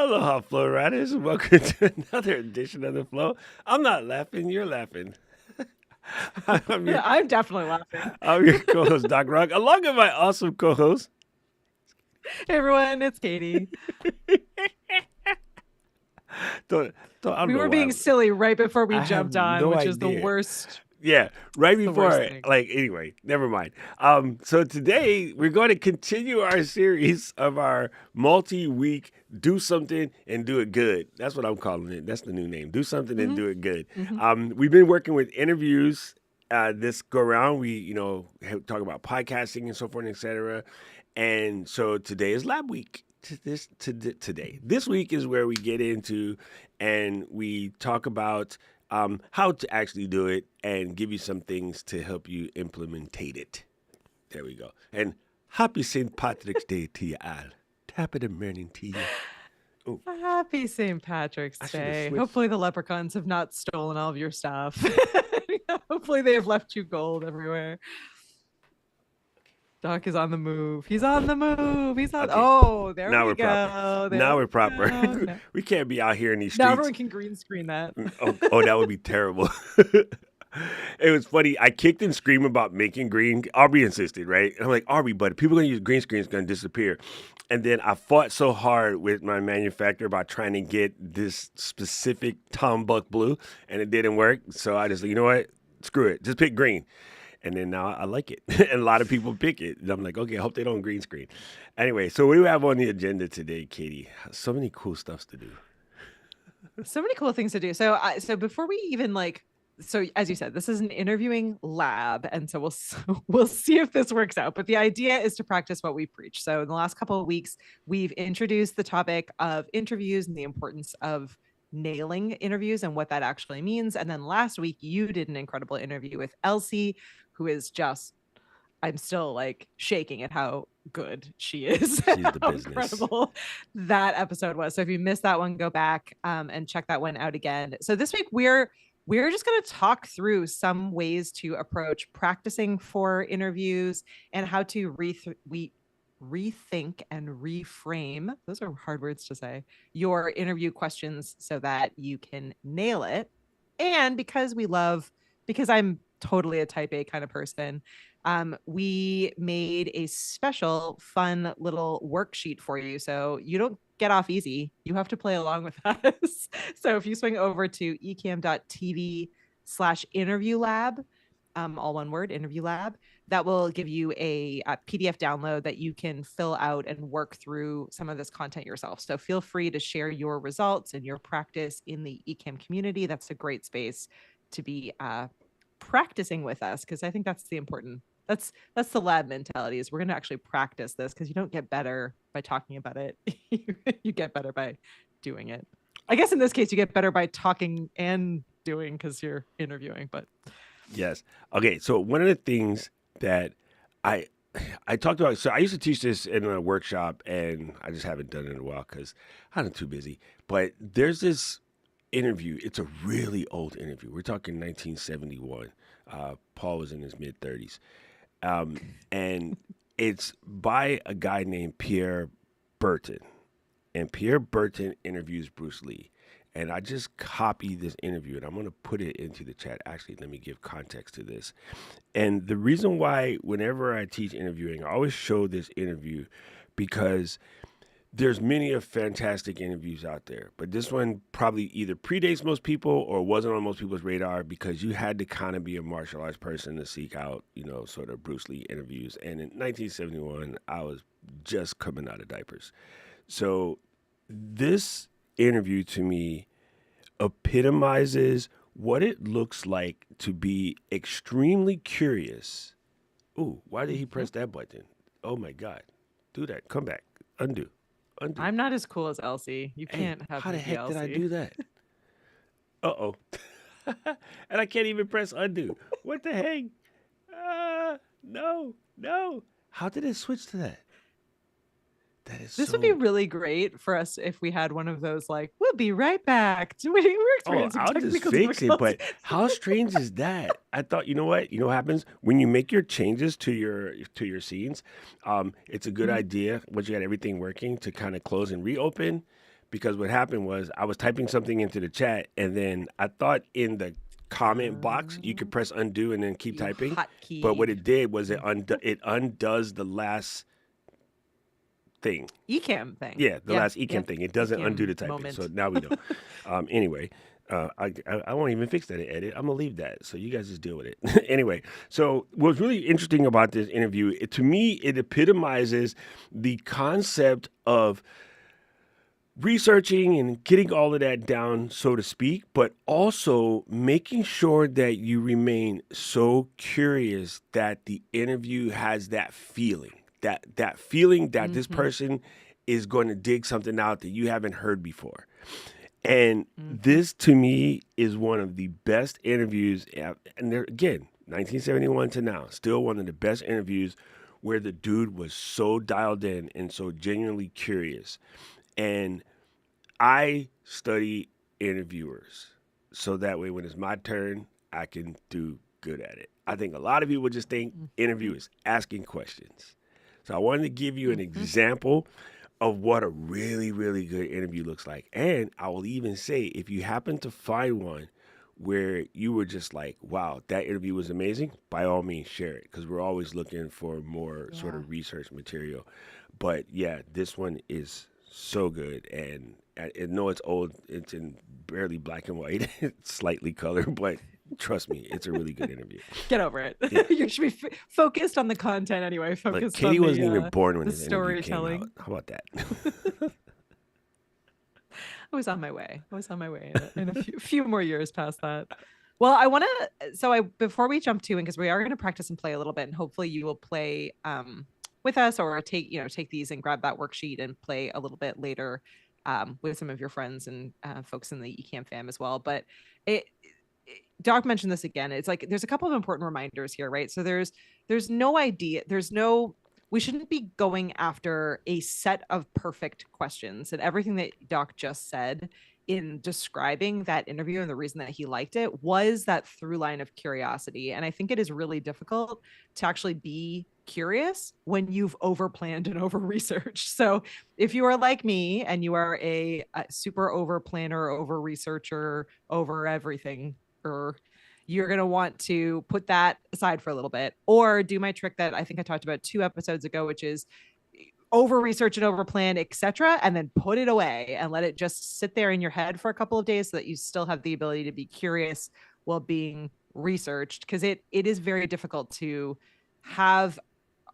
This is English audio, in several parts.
Aloha, Flow Riders, and welcome to another edition of The Flow. I'm not laughing, you're laughing. I'm your, I'm definitely laughing. I'm your co-host, Doc Rock, along with my awesome co-host. Hey everyone, it's Katie. Don't, I don't We know were why. being silly right before we I have jumped on, no which is the idea. worst. Yeah, right The worst before, thing. anyway, never mind. So today we're going to continue our series of our multi-week do something and do it good. That's what I'm calling it. That's the new name. Do something and do it good. We've been working with interviews. This go around, we talk about podcasting and so forth, etc. And so today is lab week. This week is where we get into and we talk about how to actually do it and give you some things to help you implementate it. There we go. And happy St. Patrick's Day to you all. Top of the morning to you. Oh, Happy St. Patrick's I should have Day. switched. Hopefully the leprechauns have not stolen all of your stuff. Hopefully they have left you gold everywhere. Doc is on the move. He's on the move. He's on. Okay. Oh, there Now we we're go. proper. There Now we we're proper. go. No. We can't be out here in these Now streets. everyone can green screen that. Oh, that would be terrible. It was funny. I kicked and screamed about making green. Aubrey insisted, right? And I'm like, Aubrey, but people are going to use green screen, it's going to disappear. And then I fought so hard with my manufacturer about trying to get this specific Tom Buck blue, and it didn't work. So I just, you know what? Screw it. Just pick green. And then now I like it. And a lot of people pick it. And I'm like, okay, I hope they don't green screen. Anyway, so what do we have on the agenda today, Katie? So many cool stuffs to do. So many cool things to do. So before we even so as you said, this is an interviewing lab, and so we'll see if this works out. But the idea is to practice what we preach. So in the last couple of weeks, we've introduced the topic of interviews and the importance of nailing interviews and what that actually means. And then last week, you did an incredible interview with Elsie, who is just, I'm still like shaking at how good she is. She's the how business. incredible that episode was. So if you missed that one, go back and check that one out again. So this week we're just going to talk through some ways to approach practicing for interviews and how to rethink and reframe, those are hard words to say, your interview questions so that you can nail it. And because I'm totally a type A kind of person, we made a special fun little worksheet for you. So you don't get off easy. You have to play along with us. So if you swing over to ecamm.tv/interview lab, all one word, interview lab, that will give you a PDF download that you can fill out and work through some of this content yourself. So feel free to share your results and your practice in the Ecamm community. That's a great space to be practicing with us, because I think that's the important. That's the lab mentality, is we're going to actually practice this, because you don't get better by talking about it. You get better by doing it. I guess in this case, you get better by talking and doing, because you're interviewing. But yes. Okay. So one of the things that I talked about, so I used to teach this in a workshop, and I just haven't done it in a while because I'm too busy. But there's this interview. It's a really old interview. We're talking 1971. Paul was in his mid-30s. And it's by a guy named Pierre Burton. And Pierre Burton interviews Bruce Lee. And I just copied this interview, and I'm going to put it into the chat. Actually, let me give context to this. And the reason why whenever I teach interviewing, I always show this interview, because there's many of fantastic interviews out there, but this one probably either predates most people or wasn't on most people's radar, because you had to kind of be a martial arts person to seek out, sort of Bruce Lee interviews. And in 1971, I was just coming out of diapers. So this interview to me epitomizes what it looks like to be extremely curious. Ooh, why did he press that button? Oh my God. Do that. Come back. Undo. I'm not as cool as Elsie. You can't have how the me be heck Elsie. did I do that? Uh-oh. And I can't even press undo. What the heck? No. How did it switch to that? This would be really great for us if we had one of those, like, we'll be right back. We're experiencing I'll just technical fix it. difficulties. But how strange is that? I thought, you know what happens when you make your changes to your scenes? It's a good idea once you got everything working to kind of close and reopen. because what happened was I was typing something into the chat, and then I thought in the comment box you could Uh, press undo and then keep you typing. But what hotkeyed. it did was Mhm. it undoes the last thing. Ecamm thing. Yeah, the Yeah. last Ecamm Yep. thing. It doesn't undo Ecamm the typing. So moment. now we know. Anyway, I won't even fix that edit. I'm gonna leave that. So you guys just deal with it. Anyway, so what's really interesting about this interview, to me, it epitomizes the concept of researching and getting all of that down, so to speak, but also making sure that you remain so curious that the interview has that feeling, that feeling that this Hmm. person is going to dig something out that you haven't heard before. And Hmm. this to me is one of the best interviews, and there again, 1971 to now, still one of the best interviews where the dude was so dialed in and so genuinely curious. And I study interviewers so that way when it's my turn, I can do good at it. I think a lot of people just think Hmm. interviewers asking questions. So I wanted to give you an Hmm. example of what a really, really good interview looks like. And I will even say, if you happen to find one where you were just like, wow, that interview was amazing, by all means share it because we're always looking for more sort Yeah. of research material. But yeah, this one is so good. And I know it's old, it's in barely black and white, it's slightly colored, but trust me, it's a really good interview. Get over it. Yeah. You should be focused on the content anyway, Look, focused Katie on wasn't even born when the this interview came out. storytelling. How about that? I was on my way. I was on my way in a few more years past that. Well, I want to. So I before we jump to it, because we are going to practice and play a little bit, and hopefully you will play with us or take these and grab that worksheet and play a little bit later with some of your friends and folks in the Ecamm fam as well. But it, Doc mentioned this again. It's like there's a couple of important reminders here, right? So there's no idea, there's no we shouldn't be going after a set of perfect questions. And everything that Doc just said in describing that interview and the reason that he liked it was that through line of curiosity. And I think it is really difficult to actually be curious when you've over planned and over researched. So if you are like me and you are a super over planner, over researcher, over everything, or you're going to want to put that aside for a little bit or do my trick that I think I talked about 2 episodes ago, which is over research and over plan, etc., and then put it away and let it just sit there in your head for a couple of days so that you still have the ability to be curious while being researched, because it is very difficult to have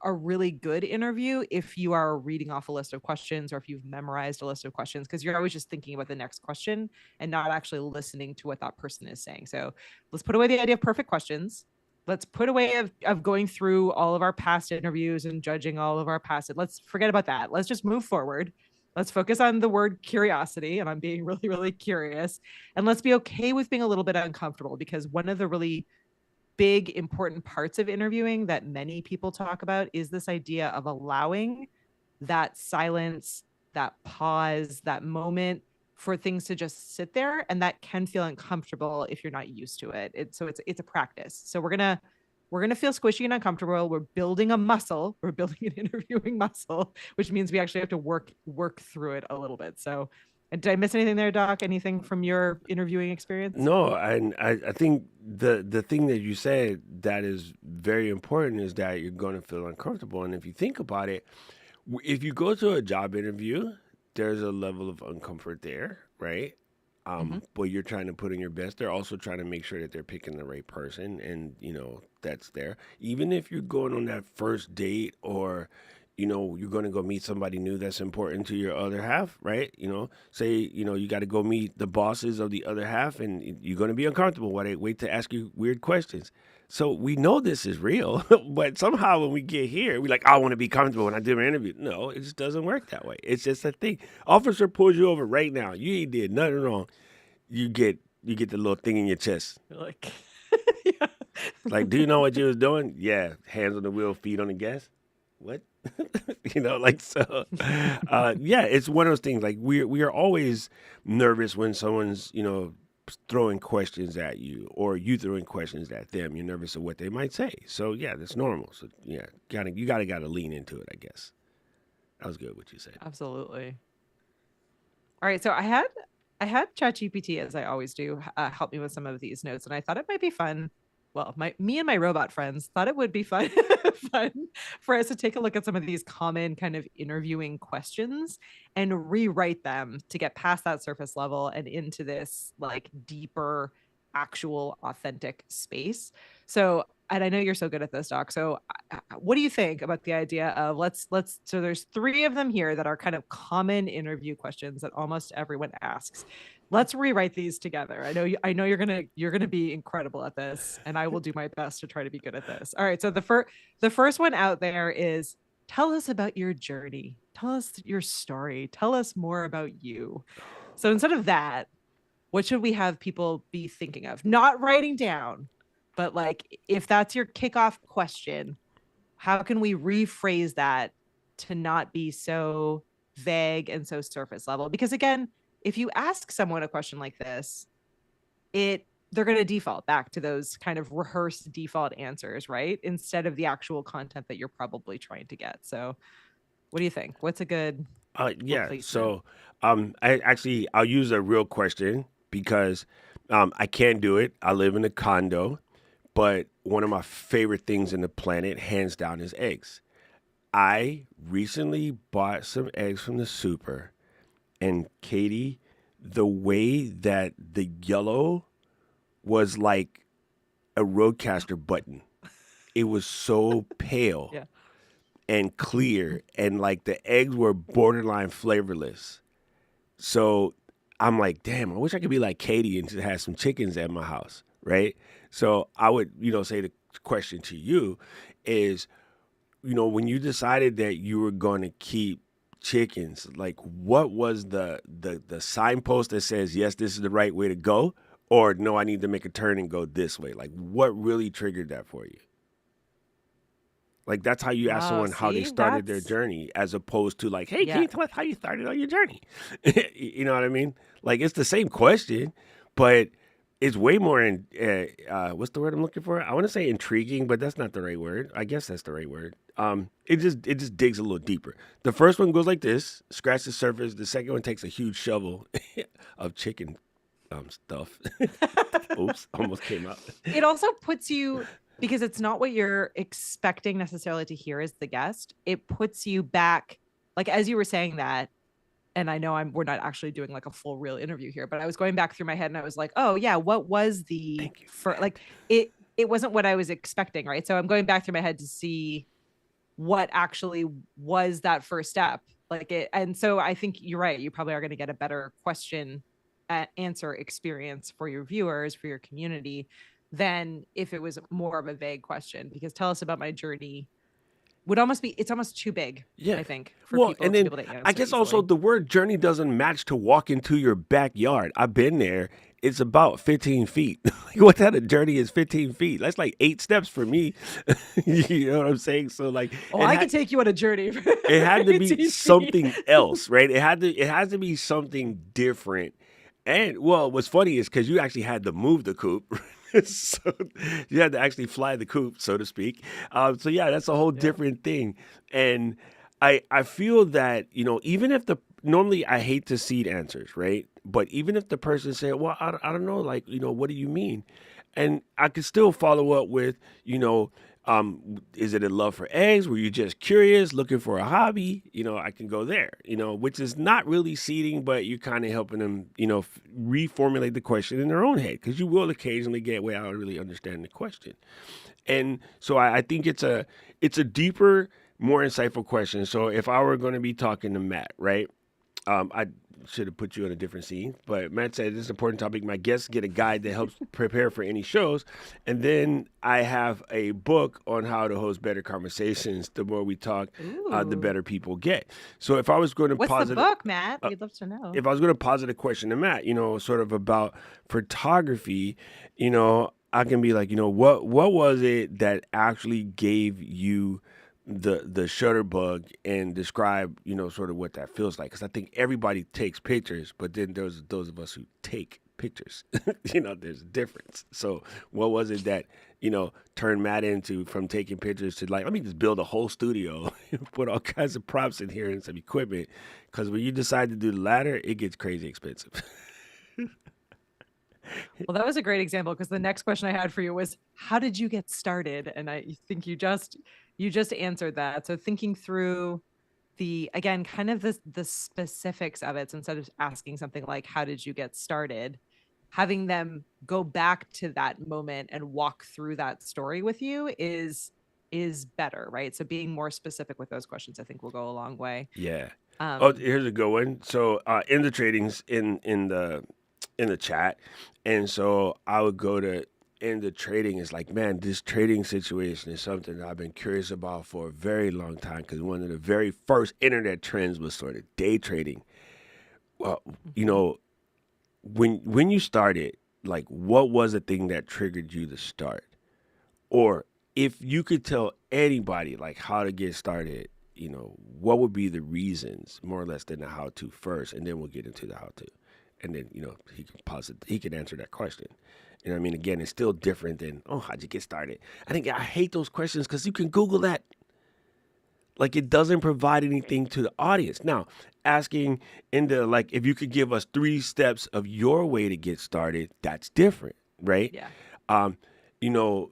a really good interview if you are reading off a list of questions or if you've memorized a list of questions, because you're always just thinking about the next question and not actually listening to what that person is saying. So let's put away the idea of perfect questions. Let's put away of going through all of our past interviews and judging all of our past. Let's forget about that. Let's just move forward. Let's focus on the word curiosity and I'm being really, really curious. And let's be okay with being a little bit uncomfortable, because one of the really big important parts of interviewing that many people talk about is this idea of allowing that silence, that pause, that moment for things to just sit there, and that can feel uncomfortable if you're not used to it. It's a practice. So we're gonna feel squishy and uncomfortable. We're building a muscle. We're building an interviewing muscle, which means we actually have to work through it a little bit. So, did I miss anything there, Doc? Anything from your interviewing experience? No, and I think the thing that you said that is very important is that you're going to feel uncomfortable. And if you think about it, if you go to a job interview, there's a level of uncomfort there, right? Mm-hmm. But you're trying to put in your best. They're also trying to make sure that they're picking the right person, and that's there. Even if you're going on that first date, or you're going to go meet somebody new that's important to your other half, right? Say you got to go meet the bosses of the other half, and you're going to be uncomfortable while they wait to ask you weird questions. So we know this is real, but somehow when we get here, we're like, I want to be comfortable when I do my interview. No, it just doesn't work that way. It's just a thing. Officer pulls you over right now. You ain't did nothing wrong. You get the little thing in your chest. Like, yeah. Like, do you know what you was doing? Yeah, hands on the wheel, feet on the gas. What? Like so. Yeah, it's one of those things. Like we are always nervous when someone's throwing questions at you, or you throwing questions at them. You're nervous of what they might say. So yeah, that's normal. So yeah, you gotta lean into it. I guess that was good what you said. Absolutely. All right, so I had ChatGPT as I always do help me with some of these notes, and I thought it might be fun. Well, my me and my robot friends thought it would be fun fun for us to take a look at some of these common kind of interviewing questions and rewrite them to get past that surface level and into this like deeper, actual, authentic space. So, and I know you're so good at this, Doc. So, what do you think about the idea of let's so there's three of them here that are kind of common interview questions that almost everyone asks. Let's rewrite these together. I know you're gonna be incredible at this, and I will do my best to try to be good at this. All right, so the first one out there is, tell us about your journey, tell us your story, tell us more about you. So instead of that, what should we have people be thinking of, not writing down, but like if that's your kickoff question, how can we rephrase that to not be so vague and so surface level? Because again, if you ask someone a question like this, it they're going to default back to those kind of rehearsed default answers, right? Instead of the actual content that you're probably trying to get. So, what do you think? What's a good Yeah. replacement? So, I'll use a real question because I can't do it. I live in a condo, but one of my favorite things in the planet, hands down, is eggs. I recently bought some eggs from the super, and Katie, the way that the yellow was like a roadcaster button. It was so pale Yeah. and clear, and like the eggs were borderline flavorless. So I'm like, damn, I wish I could be like Katie and just have some chickens at my house, right? So I would, say the question to you is, when you decided that you were going to keep chickens, like what was the signpost that says, yes, this is the right way to go, or no, I need to make a turn and go this way? Like what really triggered that for you? Like that's how you ask Oh, someone how they see, started their that's journey, as opposed to like, hey, can yeah. you tell us how you started on your journey? You know what I mean? Like it's the same question, but it's way more in what's the word I'm looking for? I want to say intriguing, but that's not the right word. I guess that's the right word. It just digs a little deeper. The first one goes like this, scratch the surface. The second one takes a huge shovel of chicken stuff. Oops, almost came out. It also puts you, because it's not what you're expecting necessarily to hear as the guest. It puts you back, like as you were saying that, and I know we're not actually doing like a full real interview here, but I was going back through my head and I was like, oh yeah, what was the Thank you, for Matt. like it wasn't what I was expecting, right? So I'm going back through my head to see what actually was that first step. Like it, and so I think you're right. You probably are going to get a better question answer experience for your viewers, for your community, than if it was more of a vague question. Because tell us about my journey would almost be, it's almost too big, Yeah. I think, for Well, people and to be then able to I answer guess also easily. the word journey doesn't match to walk into your backyard. I've been there. It's about 15 feet. Like, what kind of journey is 15 feet? That's like 8 steps for me. You know what I'm saying? So like Oh, it I had could take you on a journey for it had to be 18 feet. something else, right? It has to be something different. And well, what's funny is because you actually had to move the coop. So you had to actually fly the coop, so to speak. So yeah, that's a whole Yeah. different thing. And I feel that even if the normally I hate to seed answers, right? But even if the person said, well, I don't know, like what do you mean? And I could still follow up with, is it a love for eggs? Were you just curious, looking for a hobby? I can go there, which is not really seeding, but you're kind of helping them, reformulate the question in their own head, because you will occasionally get, well, I don't really understand the question. And so I think it's a deeper, more insightful question. So if I were going to be talking to Matt, right? I should have put you on a different scene, but Matt said this is an important topic. My guests get a guide that helps prepare for any shows, and then I have a book on how to host better conversations. The more we talk, the Ooh. better people get. So if I was going to What's the posit, book, Matt? uh, We'd love to know. if I was going to posit a question to Matt, sort of about photography, I can be like, what was it that actually gave you the shutter bug, and describe sort of what that feels like, because I think everybody takes pictures, but then there's those of us who take pictures. There's a difference. So what was it that, turned Matt into from taking pictures to like, let me just build a whole studio, put all kinds of props in here and some equipment. Because when you decide to do the latter, it gets crazy expensive. Well, that was a great example because the next question I had for you was, how did you get started? And I think you just answered that. So thinking through the, again, kind of the specifics of it, so instead of asking something like, how did you get started, having them go back to that moment and walk through that story with you is better, right? So being more specific with those questions, I think, will go a long way. Yeah. Oh, Um, here's a good one. So in the tradings in the chat, and so I would go to in the trading. It's like, man, this trading situation is something that I've been curious about for a very long time because one of the very first internet trends was sort of day trading. Well, you mhm. know, when you started, like, what was the thing that triggered you to start? Or if you could tell anybody like how to get started, what would be the reasons more or less than the how to first, and then we'll get into the how to, and then he can answer that question. I mean, again, it's still different than, oh, how'd you get started? I think I hate those questions because you can Google that. Like, it doesn't provide anything to the audience. Now, asking in the like, if you could give us 3 steps of your way to get started, that's different, right? Yeah. Um, you know,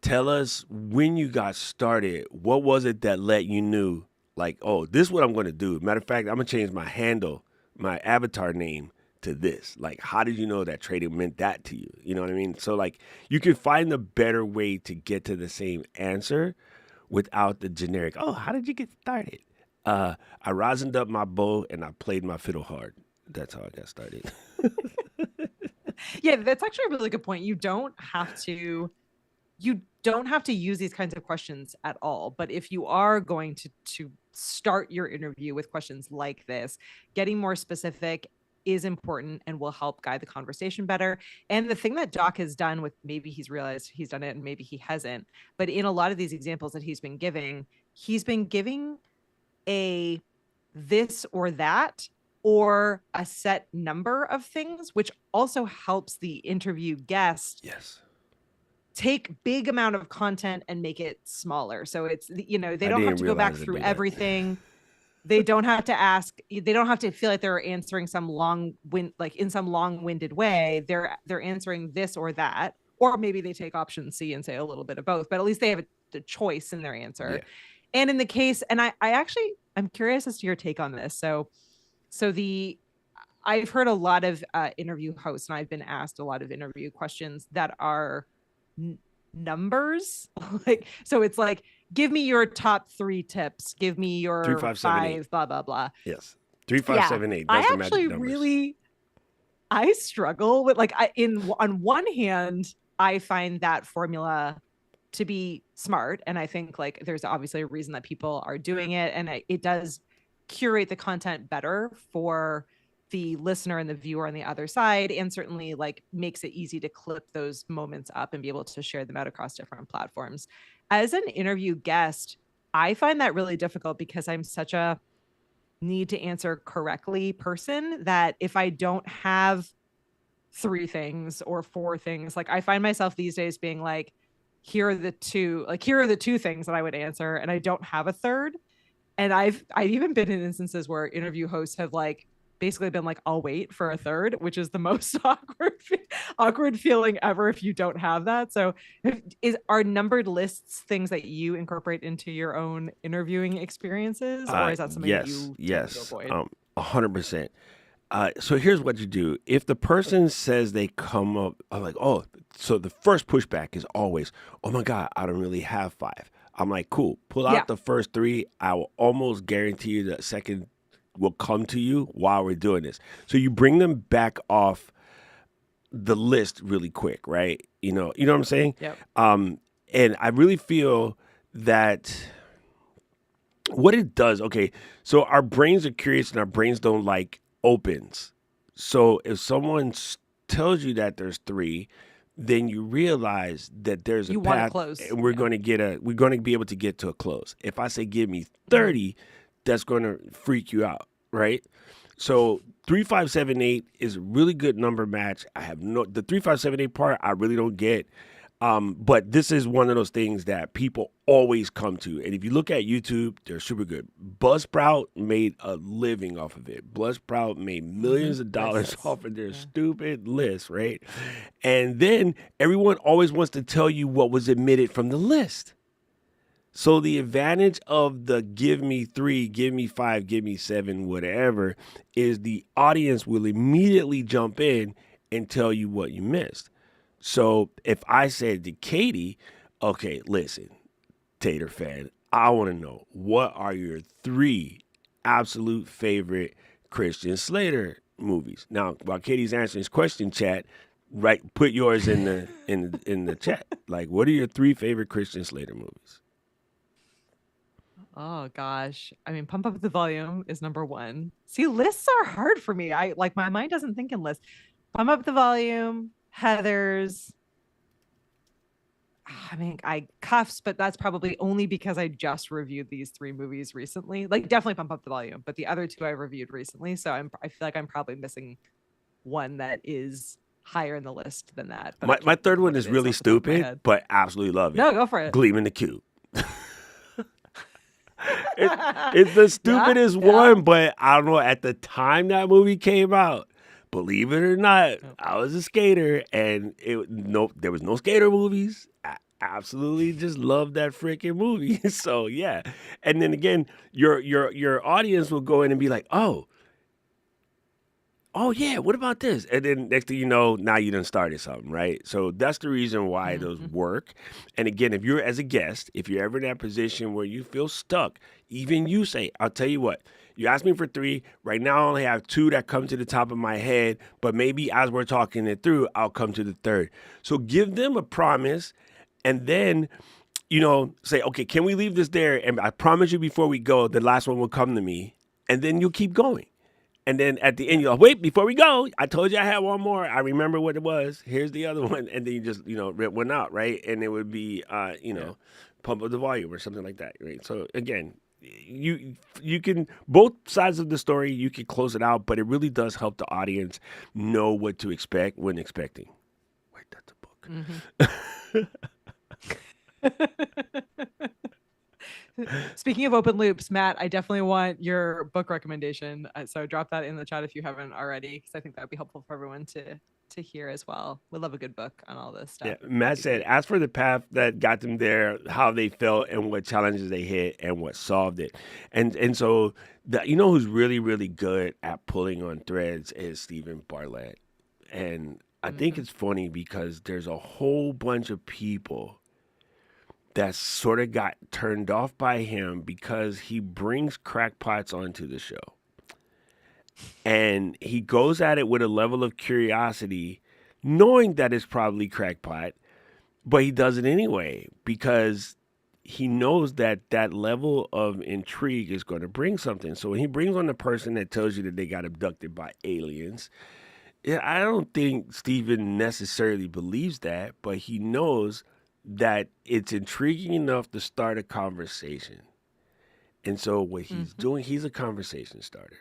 Tell us when you got started. What was it that let you knew, like, oh, this is what I'm going to do? Matter of fact, I'm going to change my handle, my avatar name to this. Like, how did you know that trading meant that to you? You know what I mean? So, like, you can find a better way to get to the same answer without the generic, oh, how did you get started? I rosined up my bow and I played my fiddle hard. That's how I got started. Yeah, that's actually a really good point. You don't have to use these kinds of questions at all. But if you are going to start your interview with questions like this, getting more specific is important and will help guide the conversation better. And the thing that Doc has done, with, maybe he's realized he's done it and maybe he hasn't, but in a lot of these examples that he's been giving a this or that, or a set number of things, which also helps the interview guest Yes. take big amount of content and make it smaller. So they I don't have didn't to go back realize to through do that. everything. They don't have to feel like they're answering in some long-winded way. They're answering this or that, or maybe they take option C and say a little bit of both, but at least they have a choice in their answer. Yeah. And in the case, and I'm curious as to your take on this. So the I've heard a lot of interview hosts, and I've been asked a lot of interview questions that are n- numbers. Like, so it's like, give me your top 3 tips, give me Three, your five, seven, eight. 5, blah blah blah. Yes. Three, five, Yeah, seven, eight. I That's the magic actually numbers. really I struggle with, like, on one hand, I find that formula to be smart, and I think, like, there's obviously a reason that people are doing it, and it does curate the content better for the listener and the viewer on the other side, and certainly, like, makes it easy to clip those moments up and be able to share them out across different platforms. As an interview guest, I find that really difficult because I'm such a need to answer correctly person that if I don't have 3 things or 4 things, like, I find myself these days being like, here are the two things that I would answer, and I don't have a third. And I've even been in instances where interview hosts have, like, basically been like, I'll wait for a third, which is the most awkward feeling ever if you don't have that. So are numbered lists things that you incorporate into your own interviewing experiences, or is that something that Yes, you tend to yes, avoid? 100%. So here's what you do. If the person says they come up, I'm like, oh, so the first pushback is always, oh my God, I don't really have 5. I'm like, cool, pull Yeah. out the first 3. I will almost guarantee you the second will come to you while we're doing this. So you bring them back off the list really quick, right? You know what I'm saying? Yep. Um, and I really feel that what it does, okay, so our brains are curious and our brains don't like opens. So if someone tells you that there's 3, then you realize that there's a You want it path close. and Yeah. we're going to be able to get to a close. If I say give me Mhm. 30, that's going to freak you out, right? So 3578 is a really good number match. I have no the 3578 part I really don't get. But this is one of those things that people always come to. And if you look at YouTube, they're super good. Buzzsprout made a living off of it. Buzzsprout made millions of dollars Lists. off of their Yeah. stupid list, right? And then everyone always wants to tell you what was omitted from the list. So the advantage of the give me three, give me five, give me seven, whatever, is the audience will immediately jump in and tell you what you missed. So if I said to Katie, okay, listen, Tater fan, I want to know what are your three absolute favorite Christian Slater movies. Now, while Katie's answering this question, chat, right, put yours in the chat. Like, what are your three favorite Christian Slater movies? Oh gosh. I mean, pump up the volume is number one. See, lists are hard for me. I like my mind doesn't think in lists. Pump up the volume, Heather's. I mean, I cuffs, but that's probably only because I just reviewed these three movies recently. Like, definitely pump up the volume, but the other two I reviewed recently. So I feel like I'm probably missing one that is higher in the list than that, but I My can't think third of one what it is is really off the top of my stupid, head. but absolutely love it. No, go for it. Gleam in the Cube. It, it's the Yeah, stupidest yeah. one, but I don't know. At the time that movie came out, believe it or not, Yep. I was a skater, and there was no skater movies. I absolutely just loved that freaking movie. So yeah, and then again, your audience will go in and be like, oh yeah, what about this? And then next thing you know, now you done started something, right? So that's the reason why those Mhm. work. And again, if you're as a guest, if you're ever in that position where you feel stuck, even you say, I'll tell you what, you asked me for three. Right now I only have two that come to the top of my head, but maybe as we're talking it through, I'll come to the third. So give them a promise and then say, okay, can we leave this there? And I promise you before we go, the last one will come to me. And then you'll keep going. And then at the end, Yeah. you're like, wait, before we go, I told you I had one more. I remember what it was. Here's the other one. And then you just, rip one out, right? And it would be, Yeah. pump up the volume or something like that, right? So again, you can, both sides of the story, you can close it out, but it really does help the audience know what to expect when expecting. Wait, that's Mhm. a book. Speaking of open loops, Matt, I definitely want your book recommendation. So drop that in the chat if you haven't already, because I think that would be helpful for everyone to hear as well. We love a good book on all this Yeah, stuff. That'd Matt be said, great. as for the path that got them there, how they felt and what challenges they hit and what solved it. And so who's really, really good at pulling on threads is Stephen Bartlett. And I think Hmm. it's funny because there's a whole bunch of people that sort of got turned off by him because he brings crackpots onto the show. And he goes at it with a level of curiosity, knowing that it's probably crackpot, but he does it anyway because he knows that that level of intrigue is going to bring something. So when he brings on the person that tells you that they got abducted by aliens, yeah, I don't think Steven necessarily believes that, but he knows that it's intriguing enough to start a conversation. And so what he's Hmm. doing, he's a conversation starter.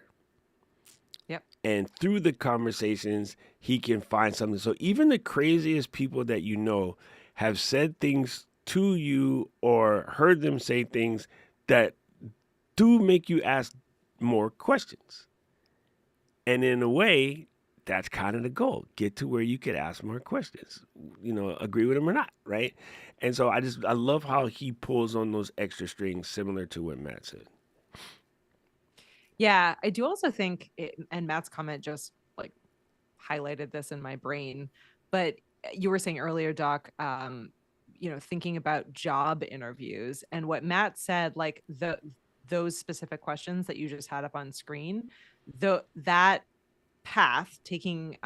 Yep. And through the conversations, he can find something. So even the craziest people that you know have said things to you or heard them say things that do make you ask more questions. And in a way, that's kind of the goal. Get to where you could ask more questions. Agree with him or not, right? And so I love how he pulls on those extra strings similar to what Matt said. Yeah, I do also think and Matt's comment just like highlighted this in my brain, but you were saying earlier, Doc, thinking about job interviews and what Matt said, like those specific questions that you just had up on screen, that path, taking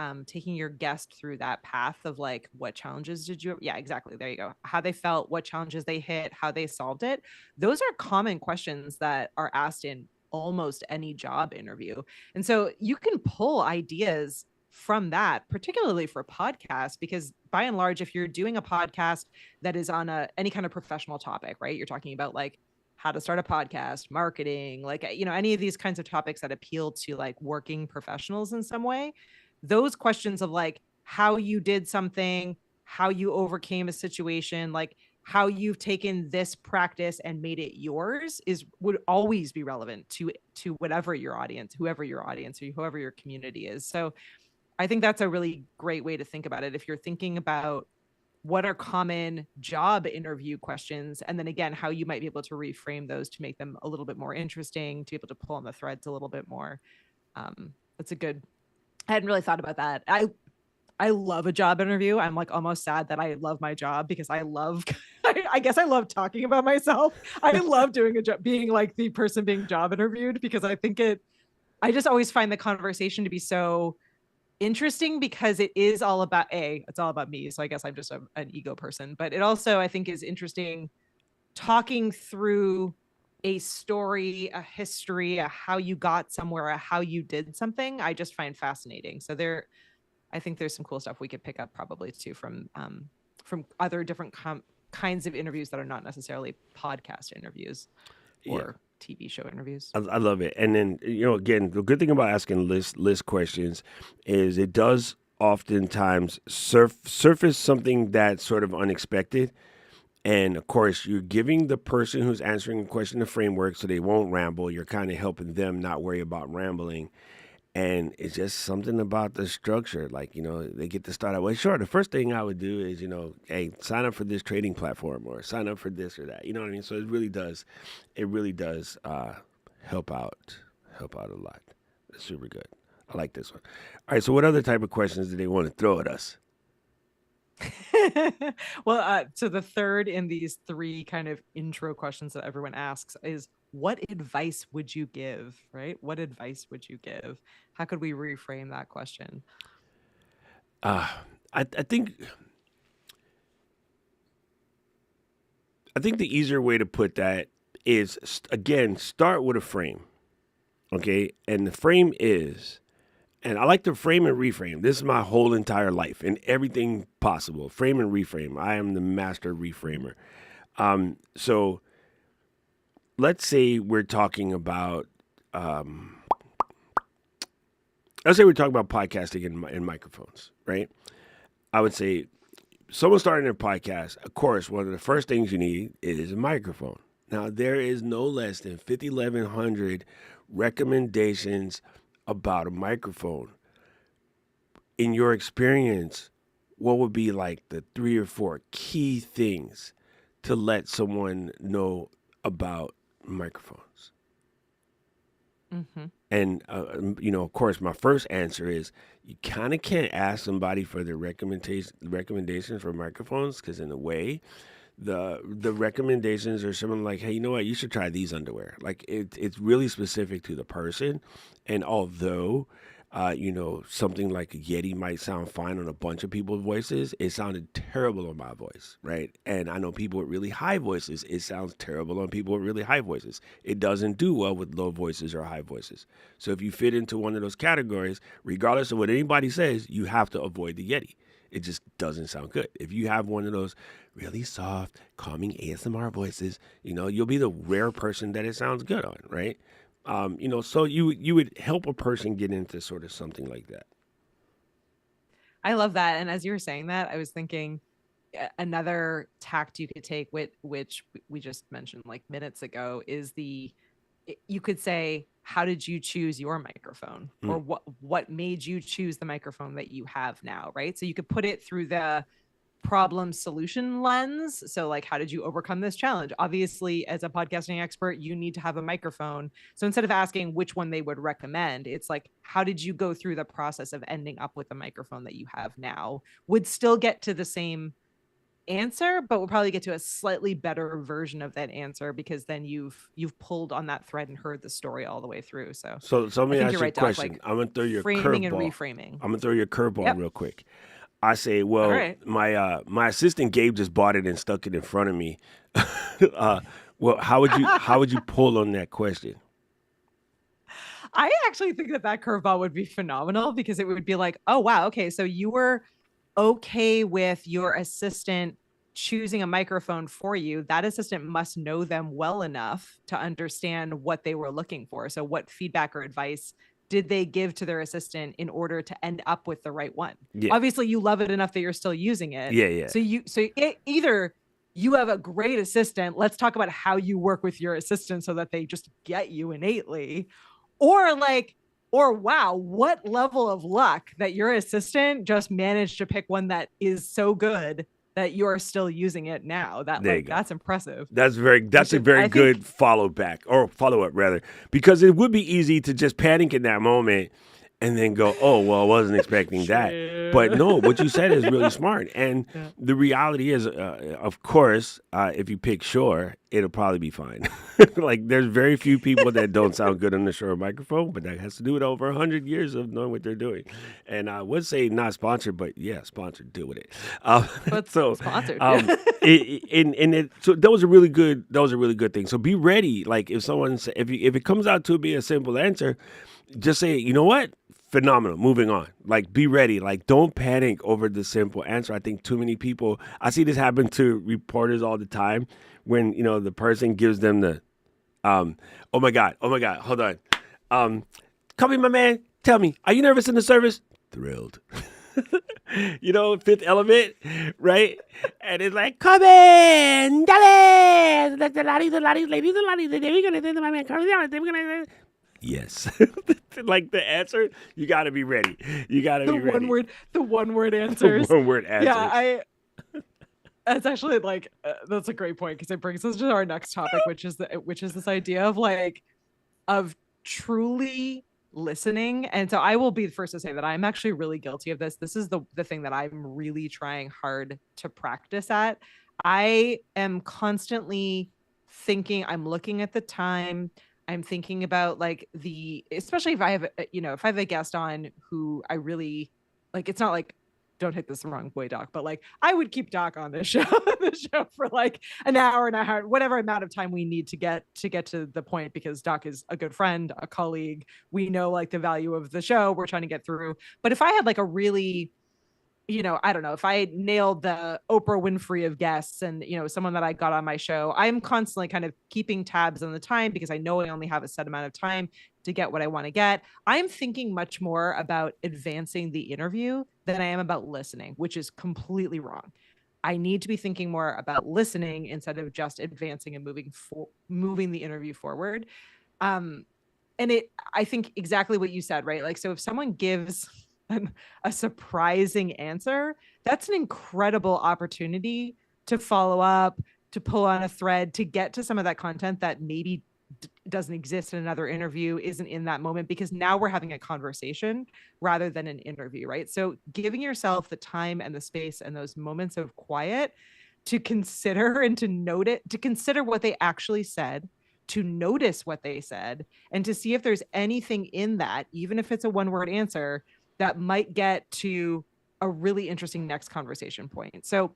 your guest through that path of like what challenges did you, yeah, exactly, there you go, how they felt, what challenges they hit, how they solved it. Those are common questions that are asked in almost any job interview, and so you can pull ideas from that, particularly for podcasts, because by and large, if you're doing a podcast that is on any kind of professional topic, right, you're talking about like how to start a podcast, marketing, like, any of these kinds of topics that appeal to like working professionals in some way. Those questions of like how you did something, how you overcame a situation, like how you've taken this practice and made it yours would always be relevant to whatever your audience, whoever your audience or whoever your community is. So I think that's a really great way to think about it. If you're thinking about what are common job interview questions, and then again, how you might be able to reframe those to make them a little bit more interesting, to be able to pull on the threads a little bit more. That's a good, I hadn't really thought about that. I love a job interview. I'm like almost sad that I love my job because I love, I guess I love talking about myself. I love doing a job, being like the person being job interviewed, because I just always find the conversation to be so interesting because it is all about it's all about me. So I guess I'm just an ego person, but it also, I think, is interesting talking through a story, a history, a how you got somewhere, a how you did something. I just find fascinating. So I think there's some cool stuff we could pick up probably too from other different kinds of interviews that are not necessarily podcast interviews Yeah. or TV show interviews. I love it. And then, again, the good thing about asking list questions is it does oftentimes surface something that's sort of unexpected. And of course, you're giving the person who's answering the question a framework so they won't ramble. You're kind of helping them not worry about rambling. And it's just something about the structure. Like, they get to start out, well, sure, the first thing I would do is, hey, sign up for this trading platform or sign up for this or that. You know what I mean? So it really does help out a lot. It's super good. I like this one. All right. So what other type of questions do they want to throw at us? Well, so the third in these three kind of intro questions that everyone asks is, what advice would you give? Right? What advice would you give? How could we reframe that question? Uh, I think the easier way to put that is again start with a frame, okay? And the frame is, and I like to frame and reframe. This is my whole entire life and everything possible. Frame and reframe. I am the master reframer. So let's say we're talking about, let's say we're talking about podcasting and microphones, right? I would say someone starting their podcast, of course, one of the first things you need is a microphone. Now, there is no less than 5,100 recommendations about a microphone. In your experience, what would be like the 3 or 4 key things to let someone know about microphones? Mm-hmm. And, of course, my first answer is you kind of can't ask somebody for their recommendations for microphones because, in a way, the recommendations are something like, hey, you know what, you should try these underwear. Like it's really specific to the person, and although something like a Yeti might sound fine on a bunch of people's voices, it sounded terrible on my voice, right? And I know people with really high voices, it sounds terrible on people with really high voices. It doesn't do well with low voices or high voices. So if you fit into one of those categories, regardless of what anybody says, you have to avoid the Yeti. It just doesn't sound good. If you have one of those really soft, calming ASMR voices, you'll be the rare person that it sounds good on, right? So you would help a person get into sort of something like that. I love that. And as you were saying that, I was thinking another tact you could take, which we just mentioned like minutes ago, is you could say, how did you choose your microphone, Mm. or what made you choose the microphone that you have now, right? So you could put it through the problem solution lens. So like, how did you overcome this challenge? Obviously, as a podcasting expert, you need to have a microphone. So instead of asking which one they would recommend, it's like, how did you go through the process of ending up with the microphone that you have now? Would still get to the same answer, but we'll probably get to a slightly better version of that answer, because then you've pulled on that thread and heard the story all the way through. So So let I me think ask you're you a right, Doc. question. Like I'm gonna throw you a framing and curveball. reframing. I'm gonna throw you a curveball Yep. real quick. I say, All well, right. my assistant Gabe just bought it and stuck it in front of me. Well, how would you pull on that question? I actually think that curveball would be phenomenal, because it would be like, oh, wow, okay, so you were okay with your assistant choosing a microphone for you, that assistant must know them well enough to understand what they were looking for. So what feedback or advice did they give to their assistant in order to end up with the right one? Yeah. Obviously you love it enough that you're still using it. Yeah. Yeah. Either you have a great assistant, let's talk about how you work with your assistant so that they just get you innately, or like, or wow, what level of luck that your assistant just managed to pick one that is so good that you're still using it now. That There you like go. that's impressive. That's a very I think good follow back or follow up rather, because it would be easy to just panic in that moment and then go, "Oh, well, I wasn't expecting that." But shit. no, what you said is really smart. And Yeah. the reality is, of course, if you pick Shure, it'll probably be fine. Like, there's very few people that don't sound good on the Shure microphone, but that has to do with over 100 years of knowing what they're doing. And I would say not sponsored, but yeah, sponsored. Deal with it. Um, But so, sponsored. um, so that was a really good thing. So be ready. Like if someone if it comes out to be a simple answer, just say, you know what? Phenomenal. Moving on. Like, be ready. Like, don't panic over the simple answer. I think too many people, I see this happen to reporters all the time when, the person gives them the, um, oh my God, hold on. Call me, my man. Tell me, are you nervous in the service? Thrilled. Fifth element, right? And it's like, come in, dale, the ladies, ladies, we're gonna do my man, we're gonna. Yes. Like the answer, you got to be ready. You got to the be one ready. word, the one word answers. One word Yeah, answers. that's actually like that's a great point because it brings us to our next topic, which is this idea of like of truly listening. And so I will be the first to say that I'm actually really guilty of this. This is the thing that I'm really trying hard to practice at. I am constantly thinking, I'm looking at the time, I'm thinking about like especially if I have if I have a guest on who I really like, it's not like, don't hit this the wrong way, Doc, but like I would keep Doc on this show, for like an hour and a half, whatever amount of time we need to get to the point, because Doc is a good friend, a colleague. We know like the value of the show we're trying to get through. But if I had like a really, I don't know, if I nailed the Oprah Winfrey of guests and, someone that I got on my show, I'm constantly kind of keeping tabs on the time because I know I only have a set amount of time to get what I want to get. I'm thinking much more about advancing the interview than I am about listening, which is completely wrong. I need to be thinking more about listening instead of just advancing and moving the interview forward. Um, and I think exactly what you said, right? Like, so if someone gives a surprising answer, that's an incredible opportunity to follow up, to pull on a thread, to get to some of that content that maybe doesn't exist in another interview, isn't in that moment, because now we're having a conversation rather than an interview, right? So giving yourself the time and the space and those moments of quiet to consider and to note it, to consider what they actually said, to notice what they said, and to see if there's anything in that, even if it's a one word answer, that might get to a really interesting next conversation point. So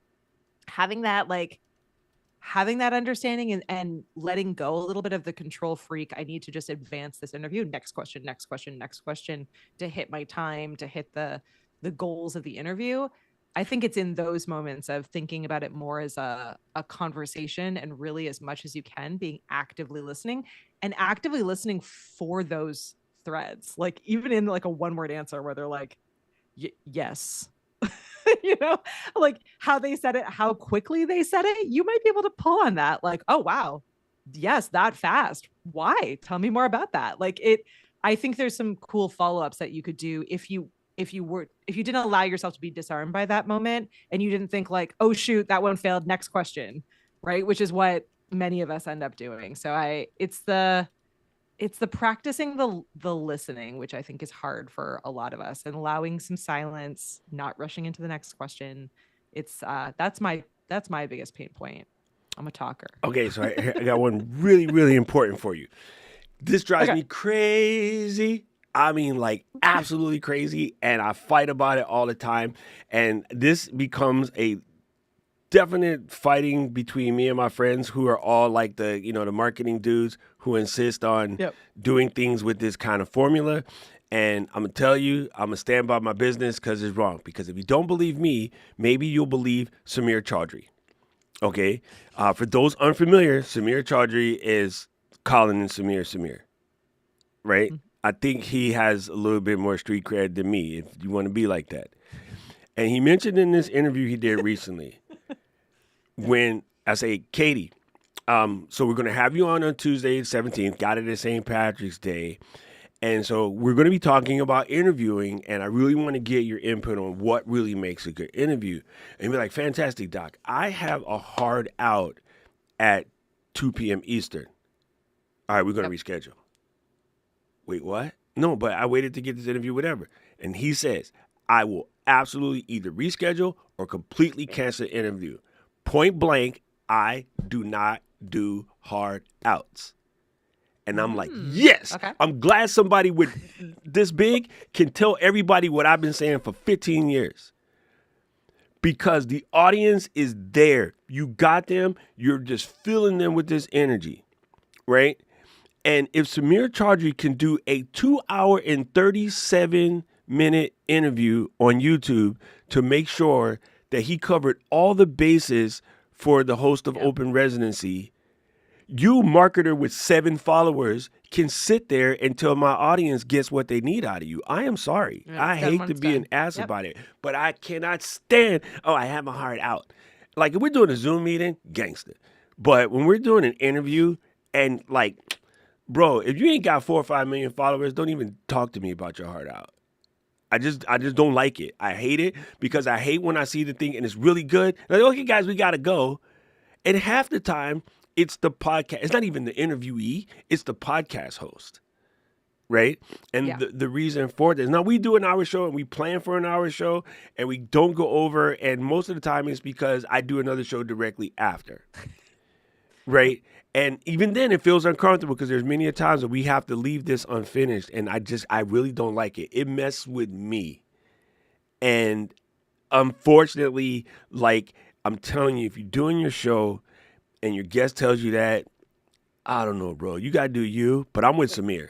having that understanding and letting go a little bit of the control freak, I need to just advance this interview, next question, next question, next question, to hit my time, to hit the goals of the interview. I think it's in those moments of thinking about it more as a conversation, and really as much as you can being actively listening, and actively listening for those threads, like even in like a one word answer where they're like, yes. Like how they said it, how quickly they said it, you might be able to pull on that, like, oh wow, yes, that fast, why, tell me more about that. Like it, I think there's some cool follow-ups that you could do if you didn't allow yourself to be disarmed by that moment, and you didn't think like, oh shoot, that one failed, next question, right? Which is what many of us end up doing. So it's the practicing the listening, which I think is hard for a lot of us, and allowing some silence, not rushing into the next question. It's that's my biggest pain point. I'm a talker. Okay, so I got one really, really important for you. This drives Okay. me crazy. I mean, like, absolutely crazy. And I fight about it all the time. And this becomes a definite fighting between me and my friends who are all like the marketing dudes who insist on Yep. doing things with this kind of formula. And I'm gonna tell you, I'm gonna stand by my business because it's wrong. Because if you don't believe me, maybe you'll believe Samir Chaudhry. Okay. For those unfamiliar, Samir Chaudhry is Colin and Samir, right? Mm. I think he has a little bit more street cred than me, if you want to be like that. And he mentioned in this interview he did recently, when I say, Katie, so we're going to have you on Tuesday, the 17th, got it at St. Patrick's Day. And so we're going to be talking about interviewing, and I really want to get your input on what really makes a good interview. And be like, fantastic, Doc. I have a hard out at 2 p.m. Eastern. All right, we're going Yep. to reschedule. Wait, what? No, but I waited to get this interview, whatever. And he says, I will absolutely either reschedule or completely cancel the interview. Point blank, I do not do hard outs. And I'm like, yes, Okay. I'm glad somebody with this big can tell everybody what I've been saying for 15 years. Because the audience is there. You got them. You're just filling them with this energy, right? And if Samir Chaudhry can do a 2 hour and 37-minute interview on YouTube to make sure that he covered all the bases for the host of Yep. Open Residency, you, marketer with 7 followers, can sit there until my audience gets what they need out of you. I am sorry. Yep. I Done hate when to it's be an done. ass Yep. about it, but I cannot stand, oh, I have a hard out. Like, if we're doing a Zoom meeting, gangster. But when we're doing an interview, and like, bro, if you ain't got 4 or 5 million followers, don't even talk to me about your heart out. I just don't like it. I hate it because I hate when I see the thing and it's really good. Like, okay, guys, we gotta go. And half the time, it's the podcast. It's not even the interviewee. It's the podcast host, right? And Yeah. the reason for this. Now we do an hour show and we plan for an hour show and we don't go over. And most of the time, it's because I do another show directly after, Yep. right? And even then, it feels uncomfortable because there's many a times that we have to leave this unfinished, and I really don't like it. It messes with me, and unfortunately, like I'm telling you, if you're doing your show and your guest tells you that, I don't know, bro. You gotta do you. But I'm with Samir.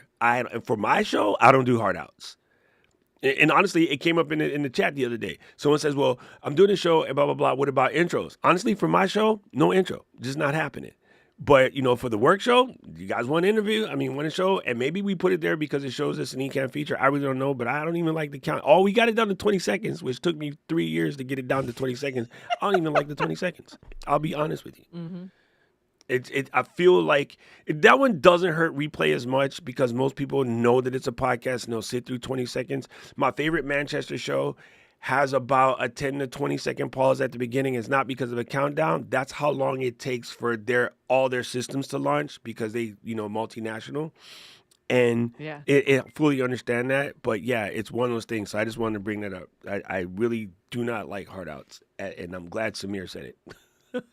For my show, I don't do hard outs. And honestly, it came up in the chat the other day. Someone says, "Well, I'm doing a show and blah blah blah. What about intros?" Honestly, for my show, no intro, just not happening. But for the work show, you guys want to interview? I mean, want to show, and maybe we put it there because it shows us an Ecamm feature. I really don't know, but I don't even like the count. Oh, we got it down to 20 seconds, which took me 3 years to get it down to 20 seconds. I don't even like the 20 seconds. I'll be honest with you. Mm-hmm. I feel like that one doesn't hurt replay as much because most people know that it's a podcast and they'll sit through 20 seconds. My favorite Manchester show has about a 10 to 20-second pause at the beginning. It's not because of a countdown. That's how long it takes for all their systems to launch because they, multinational. And Yeah. it fully understand that. But yeah, it's one of those things. So I just wanted to bring that up. I really do not like hard outs. And I'm glad Samir said it.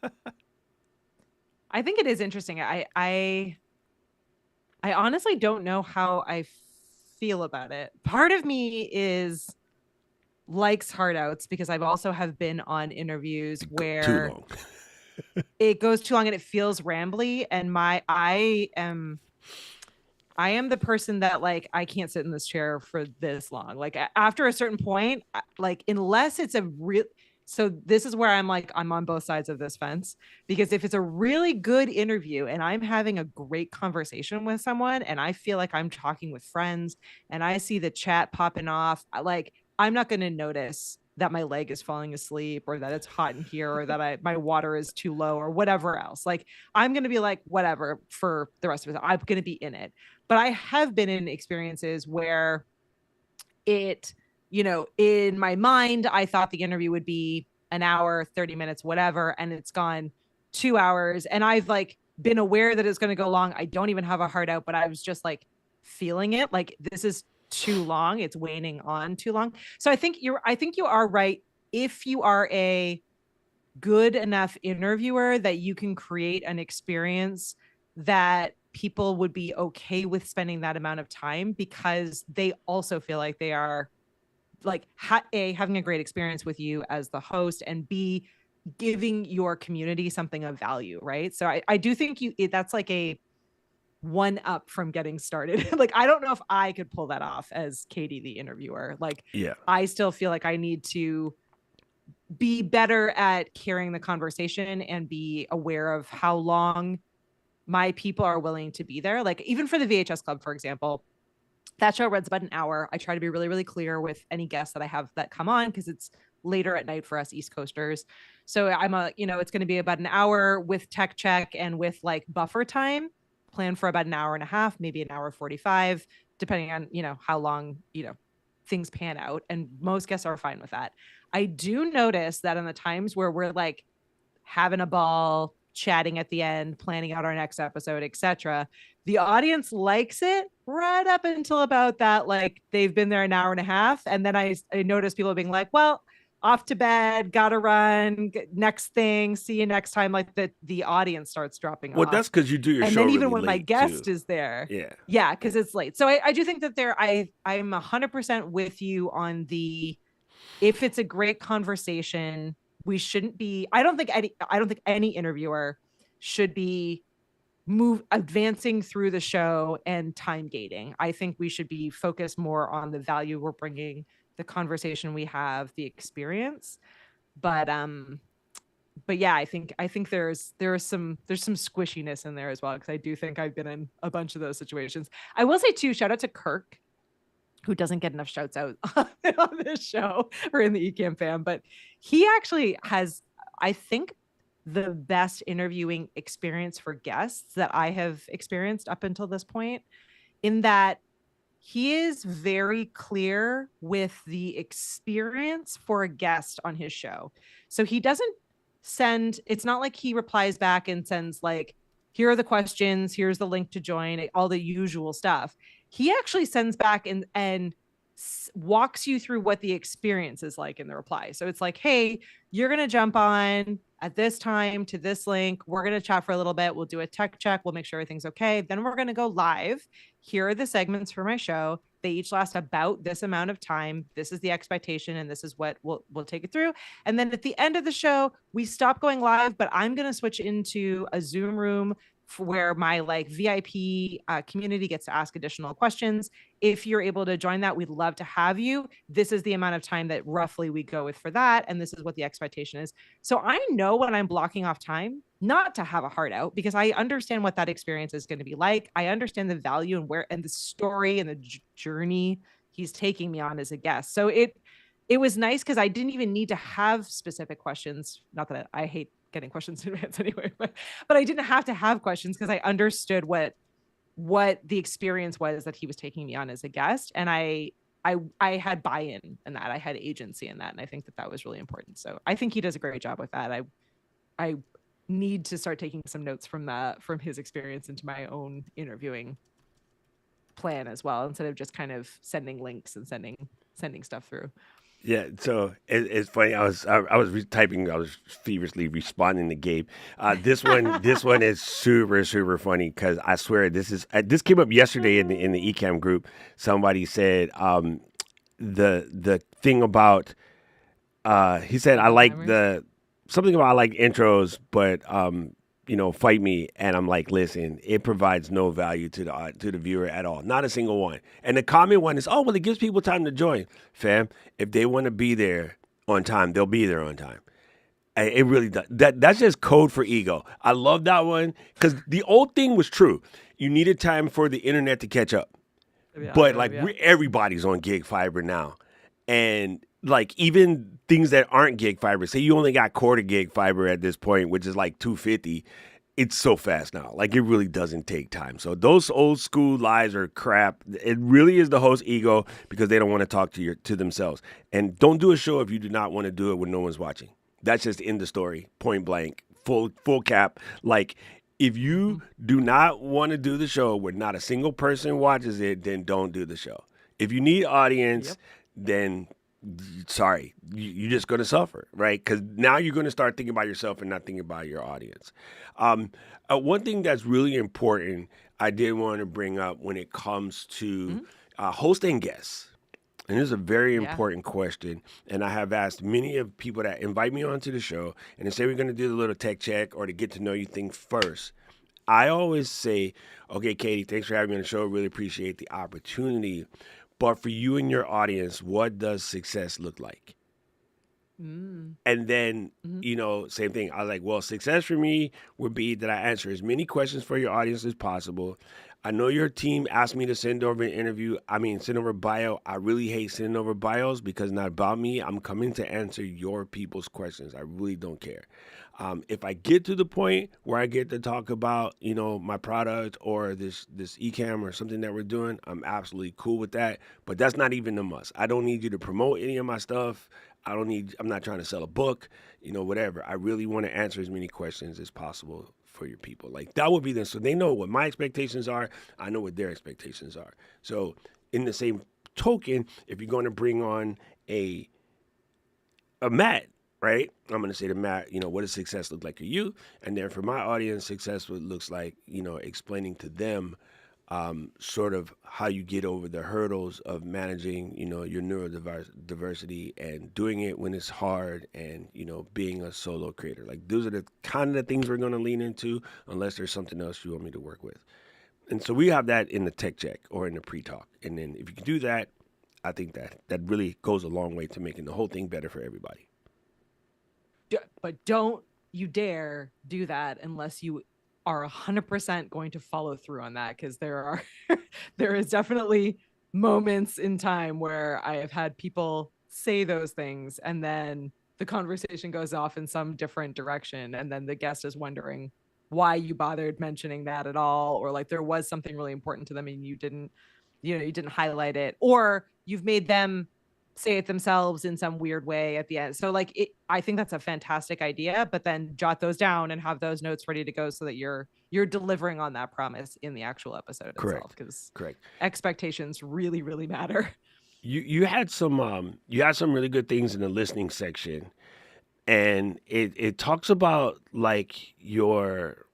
I think it is interesting. I honestly don't know how I feel about it. Part of me is likes hard outs because I've also have been on interviews Too where long. it goes too long and it feels rambly. And I am the person that like I can't sit in this chair for this long. Like after a certain point, like unless it's a real so this is where I'm like I'm on both sides of this fence because if it's a really good interview and I'm having a great conversation with someone and I feel like I'm talking with friends and I see the chat popping off, like I'm not going to notice that my leg is falling asleep or that it's hot in here or that my water is too low or whatever else. Like I'm going to be like whatever for the rest of it. I'm going to be in it. But I have been in experiences where it, in my mind, I thought the interview would be an hour, 30 minutes, whatever, and it's gone 2 hours. And I've like been aware that it's going to go long. I don't even have a heart out, but I was just like feeling it. Like this is too long. It's waning on too long. So I think you are right. If you are a good enough interviewer that you can create an experience that people would be okay with spending that amount of time because they also feel like they are like having a great experience with you as the host and B giving your community something of value, right? So I do think that's like a one up from getting started. Like I don't know if I could pull that off as Katie the interviewer. Like Yeah. I still feel like I need to be better at carrying the conversation and be aware of how long my people are willing to be there. Like even for the VHS Club, for example, that show runs about an hour. I try to be really, really clear with any guests that I have that come on because it's later at night for us East Coasters. So it's going to be about an hour with tech check and with like buffer time, plan for about an hour and a half, maybe an hour 45, depending on, how long, things pan out. And most guests are fine with that. I do notice that in the times where we're like having a ball, chatting at the end, planning out our next episode, etc. The audience likes it right up until about that, like they've been there an hour and a half. And then I notice people being like, well, off to bed, gotta run, next thing, see you next time. Like the audience starts dropping Well, off. that's because you do your And show then even really when my late too. guest is there, Yeah. yeah, because it's late. So I do think that I'm 100% with you on the, if it's a great conversation, we shouldn't be, I don't think any interviewer should be move advancing through the show and time gating. I think we should be focused more on the value we're bringing, the conversation we have, the experience. But yeah, I think there's some squishiness in there as well, because I do think I've been in a bunch of those situations. I will say too, shout out to Kirk, who doesn't get enough shouts out on this show or in the Ecamm fam, but he actually has, I think, the best interviewing experience for guests that I have experienced up until this point, in that he is very clear with the experience for a guest on his show. So he doesn't it's not like he replies back and sends like, here are the questions, here's the link to join, all the usual stuff. He actually sends back and walks you through what the experience is like in the reply. So it's like, hey, you're going to jump on at this time to this link. We're going to chat for a little bit. We'll do a tech check. We'll make sure everything's okay. Then we're going to go live. Here are the segments for my show. They each last about this amount of time. This is the expectation, and this is what we'll take it through. And then at the end of the show, we stop going live, but I'm going to switch into a Zoom room where my like VIP community gets to ask additional questions. If you're able to join that, we'd love to have you. This is the amount of time that roughly we go with for that, and this is what the expectation is. So I know when I'm blocking off time not to have a heart out, because I understand what that experience is going to be like. I understand the value and where and the story and the journey he's taking me on as a guest. So it was nice because I didn't even need to have specific questions. Not that I hate getting questions in advance anyway, but I didn't have to have questions because I understood what the experience was that he was taking me on as a guest, and I had buy-in in that. I had agency in that, and I think that was really important. So I think he does a great job with that. I need to start taking some notes from his experience into my own interviewing plan as well, instead of just kind of sending links and sending stuff through. Yeah, so it's funny. I was typing. I was feverishly responding to Gabe. This one is super funny because I swear this came up yesterday in the Ecamm group. Somebody said the thing about he said I like the something about I like intros, but fight me, and I'm like, listen, it provides no value to the viewer at all, not a single one. And the common one is, oh well, it gives people time to join. Fam, if they want to be there on time, they'll be there on time. It really does. That's just code for ego. I love that one because the old thing was true. You needed time for the internet to catch up. But like everybody's on gig fiber now, and like even things that aren't gig fiber, say you only got quarter gig fiber at this point, which is like 250. It's so fast now. Like it really doesn't take time. So those old school lies are crap. It really is the host ego because they don't want to talk to themselves. And don't do a show if you do not want to do it when no one's watching. That's just in the story, point blank, full cap. Like if you do not want to do the show where not a single person watches it, then don't do the show. If you need audience, then sorry, you're just going to suffer, right? Because now you're going to start thinking about yourself and not thinking about your audience. One thing that's really important I did want to bring up when it comes to host and guests. And this is a very important question. And I have asked many of people that invite me onto the show and they say we're going to do the little tech check or to get to know you thing first. I always say, okay, Katie, thanks for having me on the show. Really appreciate the opportunity. But for you and your audience, what does success look like? Mm. And then, Mhm. same thing. I was like, well, success for me would be that I answer as many questions for your audience as possible. I know your team asked me to send over an interview. I mean, send over bio. I really hate sending over bios because it's not about me. I'm coming to answer your people's questions. I really don't care. If I get to the point where I get to talk about, my product or this Ecamm or something that we're doing, I'm absolutely cool with that. But that's not even a must. I don't need you to promote any of my stuff. I'm not trying to sell a book, whatever. I really want to answer as many questions as possible for your people. Like that would be the, so they know what my expectations are. I know what their expectations are. So in the same token, if you're going to bring on a Matt, right? I'm going to say to Matt, what does success look like for you? And then for my audience, success looks like, explaining to them sort of how you get over the hurdles of managing, your neurodiversity and doing it when it's hard and, being a solo creator. Like those are the kind of the things we're going to lean into unless there's something else you want me to work with. And so we have that in the tech check or in the pre-talk. And then if you can do that, I think that really goes a long way to making the whole thing better for everybody. But don't you dare do that unless you are 100% going to follow through on that, because there is definitely moments in time where I have had people say those things and then the conversation goes off in some different direction and then the guest is wondering why you bothered mentioning that at all, or like there was something really important to them and you didn't highlight it, or you've made them say it themselves in some weird way at the end. So like I think that's a fantastic idea, but then jot those down and have those notes ready to go so that you're delivering on that promise in the actual episode itself, Correct. because Correct. expectations really, really matter. You had some really good things in the listening section, and it talks about like your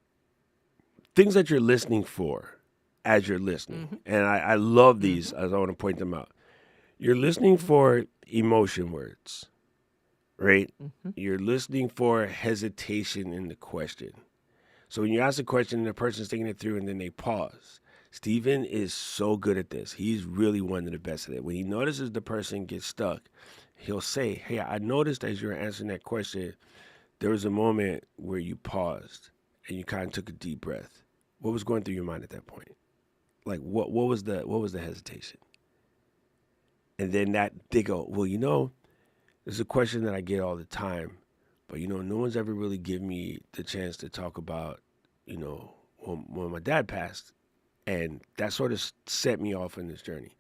things that you're listening for as you're listening, Mm-hmm. and I love Mm-hmm. these as I want to point them out. You're listening Mm-hmm. for emotion words, right? Mm-hmm. You're listening for hesitation in the question. So when you ask a question and the person's thinking it through and then they pause, Steven is so good at this. He's really one of the best at it. When he notices the person gets stuck, he'll say, hey, I noticed as you were answering that question, there was a moment where you paused and you kind of took a deep breath. What was going through your mind at that point? Like what was the hesitation? And then that they go, well, this is a question that I get all the time, but no one's ever really given me the chance to talk about, when my dad passed, and that sort of set me off in this journey.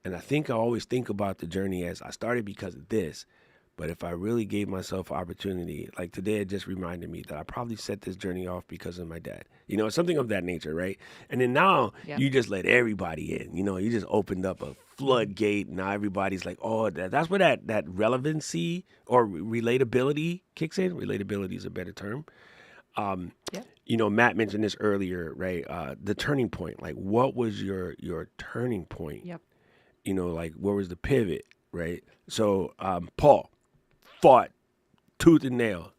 And I think I always think about the journey as I started because of this, but if I really gave myself opportunity, like today, it just reminded me that I probably set this journey off because of my dad. Something of that nature, right? And then now Yeah. you just let everybody in. You just opened up a Mm-hmm. floodgate. Now everybody's like, oh, that's where that relevancy or relatability kicks in. Relatability is a better term. Um, Yeah. Matt mentioned this earlier, right? The turning point. Like, what was your turning point? Yep. Like, where was the pivot, right? So, Paul fought tooth and nail,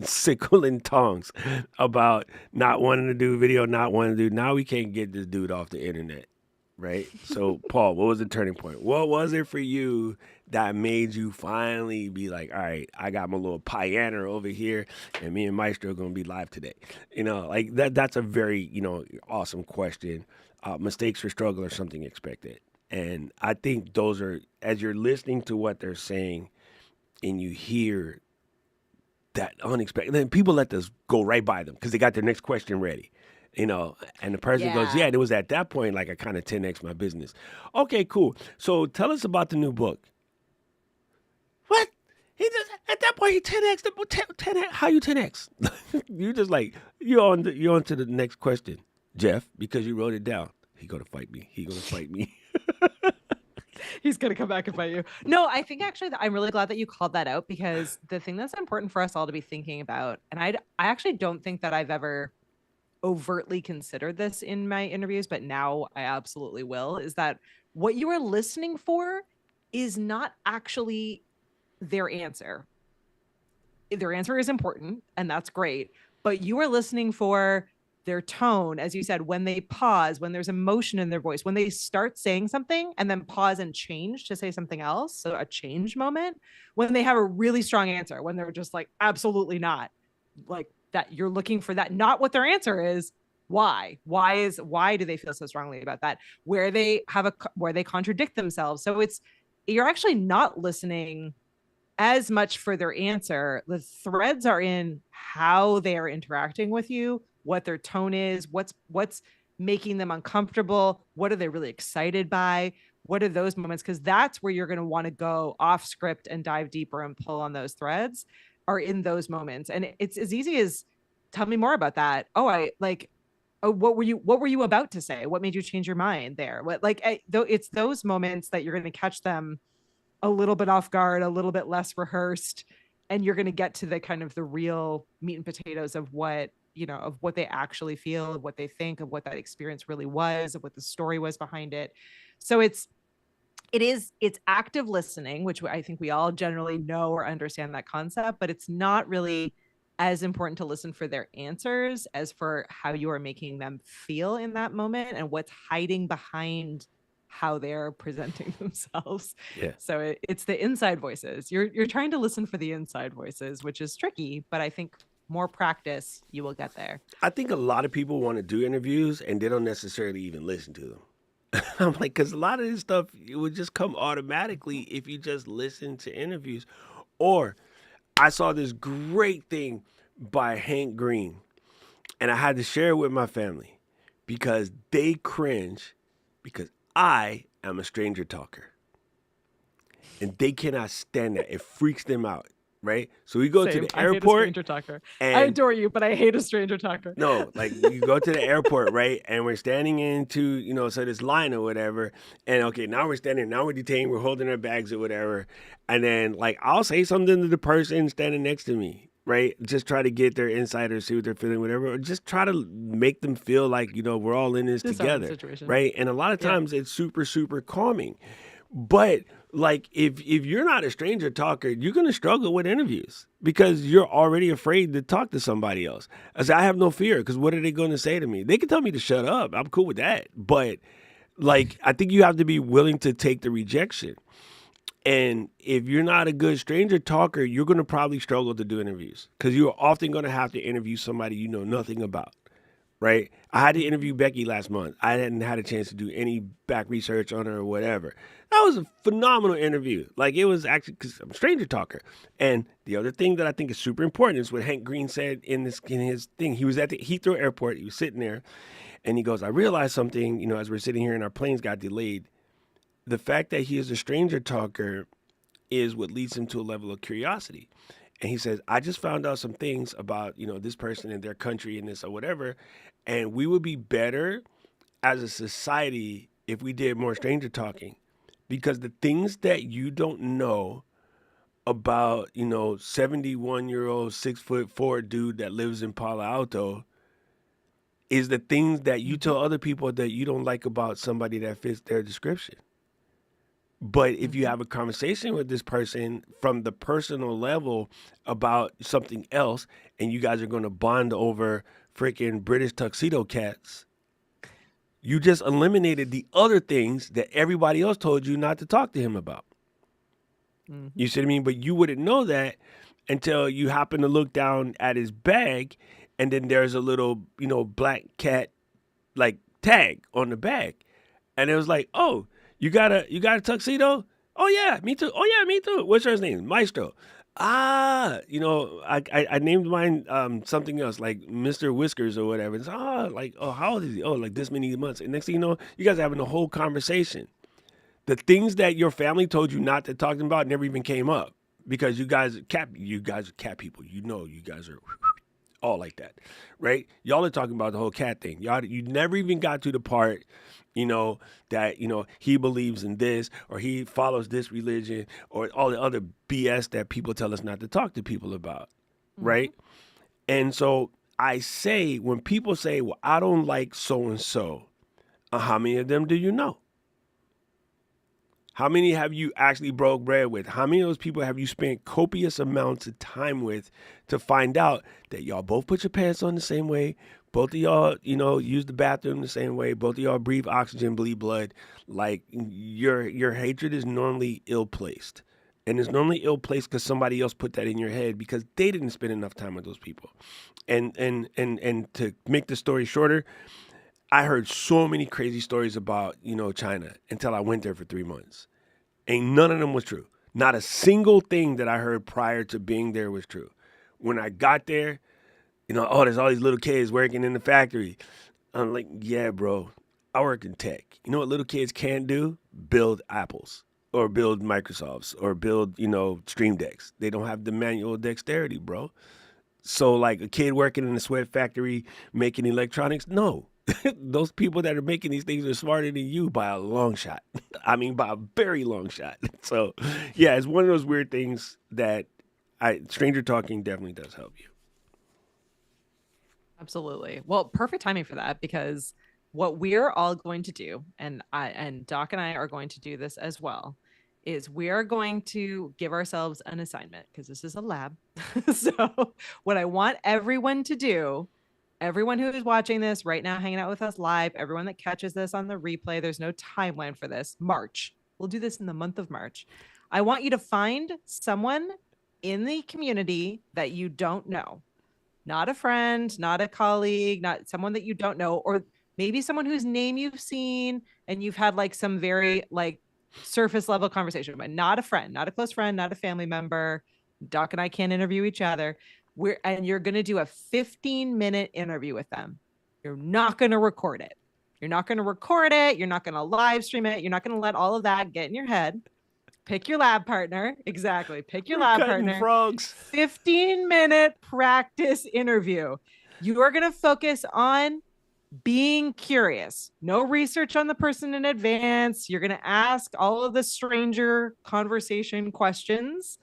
sickle and tongs about not wanting to do video, not wanting to do. Now we can't get this dude off the internet, right? So, Paul, what was the turning point? What was it for you that made you finally be like, all right, I got my little pianer over here, and me and Maestro are gonna be live today? Like that. That's a very awesome question. Mistakes or struggle or something expected, and I think those are as you're listening to what they're saying and you hear that unexpected. Then people let this go right by them because they got their next question ready. And the person goes, yeah, Yeah. and it was at that point like I kind of 10x my business. Okay, cool. So tell us about the new book. What? He just at that point he 10x the 10x. How you 10x? You just like you're on to the next question, Jeff, because you wrote it down. He gonna fight me. He gonna fight me. He's going to come back and fight you. No, I think actually that I'm really glad that you called that out, because the thing that's important for us all to be thinking about, and I actually don't think that I've ever overtly considered this in my interviews, but now I absolutely will, is that what you are listening for is not actually their answer. Their answer is important and that's great, but you are listening for their tone, as you said, when they pause, when there's emotion in their voice, when they start saying something and then pause and change to say something else. So a change moment, when they have a really strong answer, when they're just like, absolutely not, like that you're looking for that, not what their answer is. Why do they feel so strongly about that? Where they contradict themselves. So you're actually not listening as much for their answer. The threads are in how they are interacting with you, what their tone is, what's making them uncomfortable, what are they really excited by, what are those moments, because that's where you're going to want to go off script and dive deeper and pull on those threads, are in those moments. And it's as easy as, tell me more about that. Oh, I like, oh, what were you about to say? What made you change your mind there? What, like, it's those moments that you're going to catch them a little bit off guard, a little bit less rehearsed, and you're going to get to the kind of the real meat and potatoes of what they actually feel, of what they think, of what that experience really was, of what the story was behind it. So it's active listening, which I think we all generally know or understand that concept, but it's not really as important to listen for their answers as for how you are making them feel in that moment and what's hiding behind how they're presenting themselves. Yeah. So it's the inside voices. You're trying to listen for the inside voices, which is tricky, but I think more practice, you will get there. I think a lot of people want to do interviews and they don't necessarily even listen to them. I'm like, because a lot of this stuff, it would just come automatically if you just listen to interviews. Or I saw this great thing by Hank Green, and I had to share it with my family because they cringe because I am a stranger talker. And they cannot stand that. It freaks them out, right? So we go to Same. the I hate a airport stranger talker. I and adore you, but I hate a stranger talker. no, like you go to the airport, right? And we're standing into, so this line or whatever. And okay, now we're standing, now we're detained, we're holding our bags or whatever. And then like I'll say something to the person standing next to me, right? Just try to get their insight or see what they're feeling, whatever. Or just try to make them feel like, we're all in this Disarm the together, situation. right? And a lot of Yeah. times it's super, super calming. But like if you're not a stranger talker, you're gonna struggle with interviews because you're already afraid to talk to somebody else. I say I have no fear because what are they gonna say to me? They can tell me to shut up. I'm cool with that. But like I think you have to be willing to take the rejection. And if you're not a good stranger talker, you're gonna probably struggle to do interviews because you're often gonna have to interview somebody you know nothing about, right? I had to interview Becky last month. I hadn't had a chance to do any back research on her or whatever. That was a phenomenal interview. Like it was actually because I'm a stranger talker. And the other thing that I think is super important is what Hank Green said in his thing. He was at the Heathrow Airport. He was sitting there, and he goes, "I realized something. As we're sitting here and our planes got delayed. The fact that he is a stranger talker is what leads him to a level of curiosity." And he says, I just found out some things about, this person and their country and this or whatever. And we would be better as a society if we did more stranger talking. Because the things that you don't know about, 71-year-old 6'4" dude that lives in Palo Alto is the things that you tell other people that you don't like about somebody that fits their description. But if you have a conversation with this person from the personal level about something else, and you guys are going to bond over freaking British tuxedo cats, you just eliminated the other things that everybody else told you not to talk to him about. Mm-hmm. You see what I mean? But you wouldn't know that until you happen to look down at his bag, and then there's a little, black cat like tag on the bag, and it was like, oh. You got a tuxedo? Oh yeah, me too. Oh yeah, me too. What's your name? Maestro. I named mine something else like Mr. Whiskers or whatever. It's how old is he? Oh, like this many months. And next thing you know, you guys are having a whole conversation. The things that your family told you not to talk to them about never even came up because you guys are cat people. You guys are all like that, right? Y'all are talking about the whole cat thing. You never even got to the part, that he believes in this or he follows this religion or all the other BS that people tell us not to talk to people about, right? Mm-hmm. And so I say when people say, "Well, I don't like so and so," how many of them do you know? How many have you actually broke bread with? How many of those people have you spent copious amounts of time with to find out that y'all both put your pants on the same way? Both of y'all, use the bathroom the same way. Both of y'all breathe oxygen, bleed blood. Like your hatred is normally ill placed, and it's normally ill placed because somebody else put that in your head because they didn't spend enough time with those people. And to make the story shorter, I heard so many crazy stories about, China until I went there for 3 months. And none of them was true. Not a single thing that I heard prior to being there was true. When I got there, oh, there's all these little kids working in the factory. I'm like, yeah, bro, I work in tech. You know what little kids can't do? Build Apples or build Microsofts or build, Stream Decks. They don't have the manual dexterity, bro. So, like a kid working in a sweat factory making electronics, no. Those people that are making these things are smarter than you by a long shot. I mean, by a very long shot. So, yeah, it's one of those weird things that stranger talking definitely does help you. Absolutely. Well, perfect timing for that because what we're all going to do, and Doc and I are going to do this as well, is we are going to give ourselves an assignment because this is a lab. So, what I want everyone to do, everyone who is watching this right now, hanging out with us live, everyone that catches this on the replay, there's no timeline for this. March. We'll do this in the month of March. I want you to find someone in the community that you don't know, not a friend, not a colleague, not someone that you don't know, or maybe someone whose name you've seen and you've had like some very like surface level conversation, but not a friend, not a close friend, not a family member. Doc and I can't interview each other. You're going to do a 15-minute interview with them. You're not going to record it. You're not going to record it. You're not going to live stream it. You're not going to let all of that get in your head. Pick your lab partner. Exactly. Pick your We're lab cutting partner. frogs. 15-minute practice interview. You are going to focus on being curious. No research on the person in advance. You're going to ask all of the stranger conversation questions.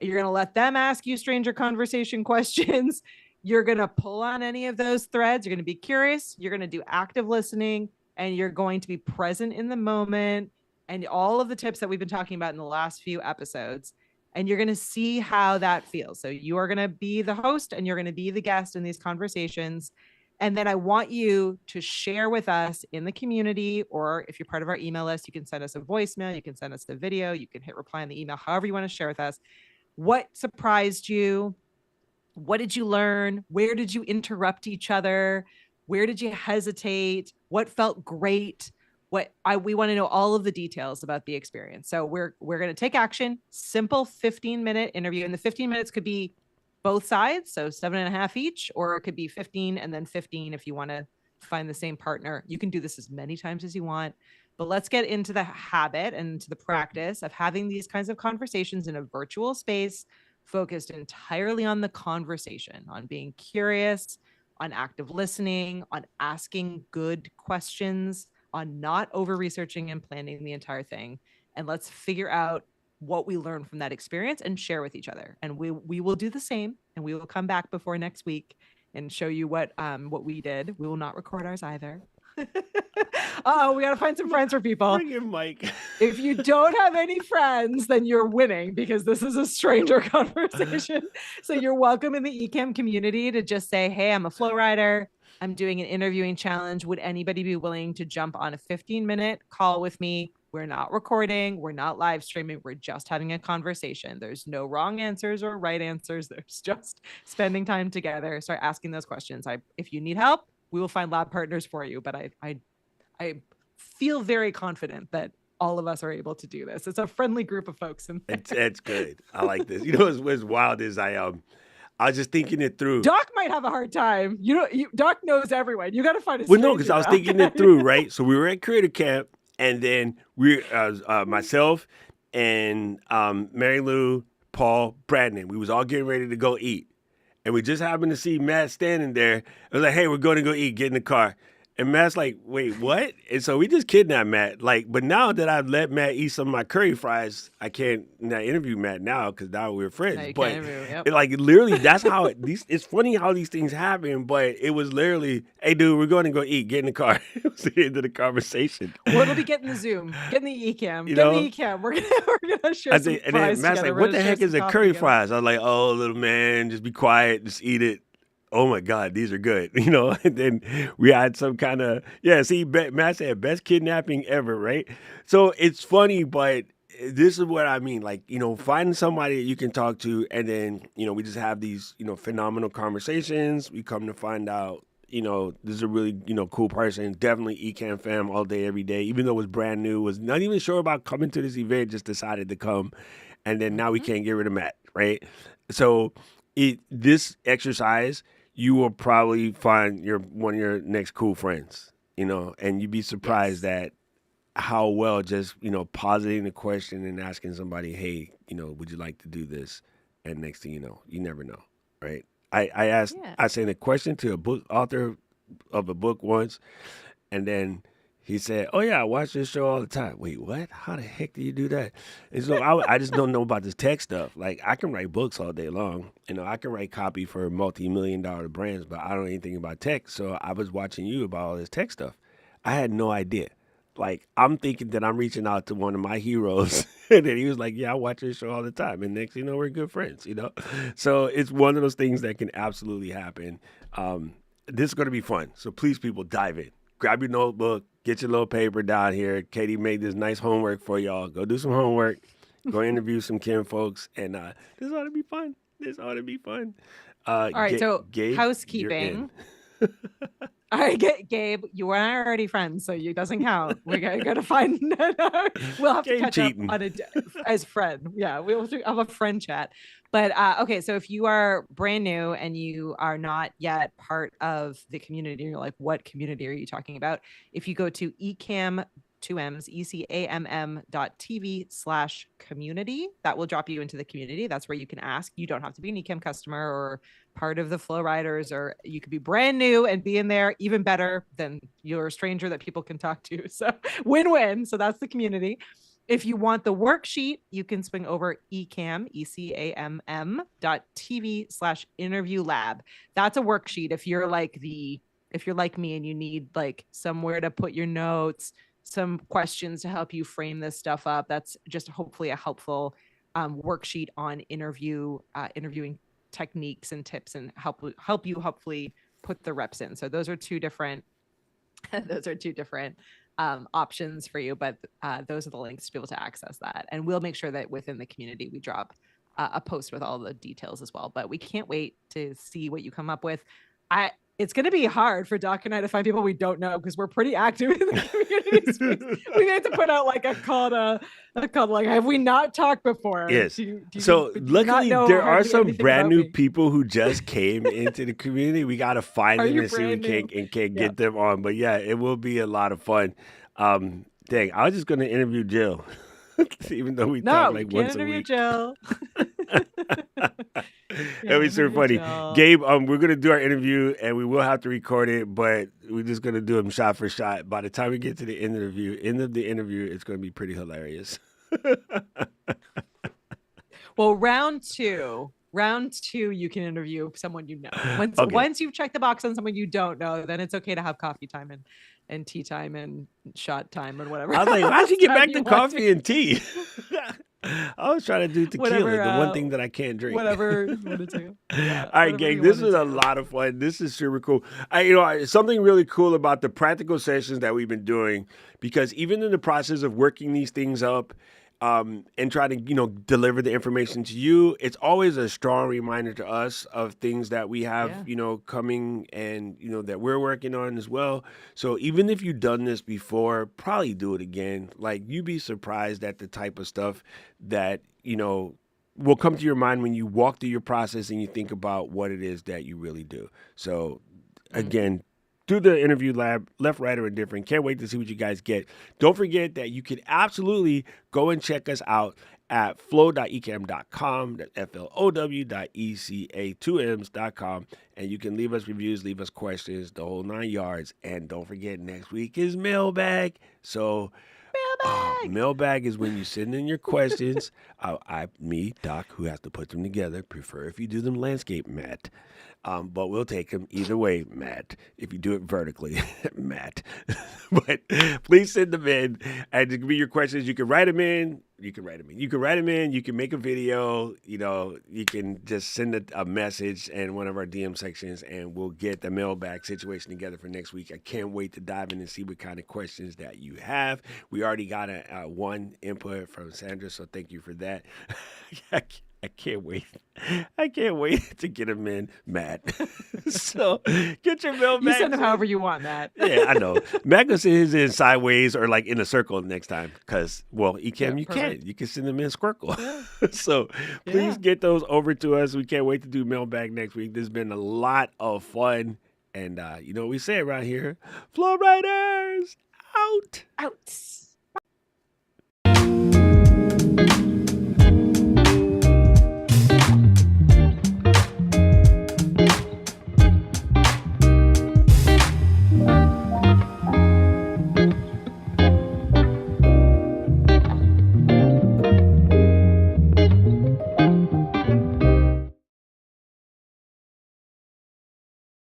You're going to let them ask you stranger conversation questions. You're going to pull on any of those threads. You're going to be curious. You're going to do active listening, and you're going to be present in the moment and all of the tips that we've been talking about in the last few episodes. And you're going to see how that feels. So you are going to be the host and you're going to be the guest in these conversations. And then I want you to share with us in the community, or if you're part of our email list, you can send us a voicemail, you can send us a video, you can hit reply in the email, however you want to share with us. What surprised you? What did you learn? Where did you interrupt each other? Where did you hesitate? What felt great? We want to know all of the details about the experience. So we're going to take action. Simple 15-minute interview, and the 15 minutes could be both sides, so 7.5 each, or it could be 15 and then 15 if you want to find the same partner. You can do this as many times as you want. But let's get into the habit and to the practice of having these kinds of conversations in a virtual space focused entirely on the conversation, on being curious, on active listening, on asking good questions, on not over researching and planning the entire thing. And let's figure out what we learned from that experience and share with each other. And we will do the same, and we will come back before next week and show you what we did. We will not record ours either. Oh, we got to find some friends for people. Bring in Mike. If you don't have any friends, then you're winning because this is a stranger conversation. So you're welcome in the Ecamm community to just say, hey, I'm a flow rider. I'm doing an interviewing challenge. Would anybody be willing to jump on a 15-minute call with me? We're not recording. We're not live streaming. We're just having a conversation. There's no wrong answers or right answers. There's just spending time together. Start asking those questions. If you need help, we will find lab partners for you. But I feel very confident that all of us are able to do this. It's a friendly group of folks. It's good. I like this. What's wild is I was just thinking it through. Doc might have a hard time. Doc knows everyone. You got to find a Well, no, because I was thinking it through, right? So we were at Creator Camp, and then myself and Mary Lou, Paul, Brandon, we was all getting ready to go eat. And we just happened to see Matt standing there. I was like, hey, we're going to go eat. Get in the car. And Matt's like, wait, what? And so we just kidnapped Matt. Like, but now that I've let Matt eat some of my curry fries, I can't not interview Matt now because now we're Now friends. you But can't interview. Yep. like literally, that's how these. It's funny how these things happen. But it was literally, hey, dude, we're going to go eat. Get in the car. It was the end of the conversation. What'll be getting the Zoom, getting the Ecamm, You getting know, the Ecamm. We're gonna share I some think, and then fries Matt's together. like, We're what gonna the share heck some is a coffee curry together. fries? I was like, oh, little man, just be quiet, just eat it. Oh my God, these are good. And then we had some kind of, yeah, see, Matt said best kidnapping ever, right? So it's funny, but this is what I mean. Like, finding somebody that you can talk to, and then, we just have these, phenomenal conversations. We come to find out, this is a really, cool person. Definitely Ecamm fam all day, every day. Even though it was brand new, was not even sure about coming to this event, just decided to come. And then now we Mm-hmm. can't get rid of Matt, right? So this exercise, you will probably find one of your next cool friends, and you'd be surprised Yes. at how well just, positing the question and asking somebody, hey, would you like to do this? And next thing you know, you never know, right? Yeah. I sent a question to a book author of a book once, and then he said, "Oh yeah, I watch this show all the time." Wait, what? How the heck do you do that? And so I just don't know about this tech stuff. Like I can write books all day long. I can write copy for multi-million-dollar brands, but I don't know anything about tech. So I was watching you about all this tech stuff. I had no idea. Like I'm thinking that I'm reaching out to one of my heroes, and then he was like, "Yeah, I watch this show all the time." And next, thing you know, we're good friends. So it's one of those things that can absolutely happen. This is going to be fun. So please, people, dive in. Grab your notebook, get your little paper down here. Katie made this nice homework for y'all. Go do some homework. Go interview some Kim folks, and this ought to be fun. This ought to be fun. All right. So Gabe, you're in. housekeeping. All right, Gabe, you and I are already friends, so it doesn't count. We're gonna find. We'll have to Gabe catch up cheating. on as friend. Yeah, we'll have a friend chat. But okay, so if you are brand new and you are not yet part of the community, you're like, what community are you talking about? If you go to Ecamm, two M's, ECAMM.tv/community. That will drop you into the community. That's where you can ask. You don't have to be an Ecamm customer or part of the Flow Riders, or you could be brand new and be in there. Even better than you're a stranger that people can talk to. So win-win. So that's the community. If you want the worksheet, you can swing over ECAMM.tv/interview lab. That's a worksheet. If you're like me and you need like somewhere to put your notes, some questions to help you frame this stuff up, that's just hopefully a helpful worksheet on interviewing techniques and tips, and help you hopefully put the reps in. So those are two different options for you, but those are the links to be able to access that. And we'll make sure that within the community we drop a post with all the details as well. But we can't wait to see what you come up with. It's going to be hard for Doc and I to find people we don't know because we're pretty active in the community space. We need to put out like a call like, have we not talked before? Yes. Do So you not luckily, know there are hardly some anything brand about new me? people who just came into the community. We got to find Are them you and see if we brand new? can Yeah. get them on. But yeah, it will be a lot of fun. Dang, I was just going to interview Jill, even though we talk No, you like can't once a interview week. Jill. It'll Can't be super interview funny. Jill. Gabe, we're gonna do our interview and we will have to record it, but we're just gonna do them shot for shot. By the time we get to the end of the interview, it's gonna be pretty hilarious. Well, round two, you can interview someone you know. Once Okay. once you've checked the box on someone you don't know, then it's okay to have coffee time and tea time and shot time and whatever. I was like, why'd she get time back you to want coffee and tea? I was trying to do tequila, whatever the one thing that I can't drink. whatever you want to do. Yeah, All right, whatever gang, you this want to is a do. lot of fun. This is super cool. Something really cool about the practical sessions that we've been doing, because even in the process of working these things up, and trying to, deliver the information to you, it's always a strong reminder to us of things that we have, Yeah. coming and, that we're working on as well. So even if you've done this before, probably do it again. Like you'd be surprised at the type of stuff that, will come to your mind when you walk through your process and you think about what it is that you really do. So Mm-hmm. again, do the interview lab, left, right, or indifferent. Can't wait to see what you guys get. Don't forget that you can absolutely go and check us out at flow.ecamm.com. That's flow.eca2ms.com. And you can leave us reviews, leave us questions, the whole 9 yards. And don't forget, next week is mailbag. So Mailbag. mailbag is when you send in your questions. Me, Doc, who has to put them together, prefer if you do them landscape, Matt. But we'll take them either way, Matt. If you do it vertically, Matt. But please send them in, and it can be your questions. You can write them in. You can write them in. You can write them in. You can make a video. You can just send a message in one of our DM sections, and we'll get the mailbag situation together for next week. I can't wait to dive in and see what kind of questions that you have. We already got one input from Sandra, so thank you for that. I can't wait. I can't wait to get him in, Matt. So get your mailbag. You send them however you want, Matt. Yeah, I know. Matt can send his in sideways or like in a circle next time. Because, well, Ecamm, you can send them in squircle. Yeah. So please get those over to us. We can't wait to do mailbag next week. This has been a lot of fun. And you know what we say around here? Flow Riders, out. Out.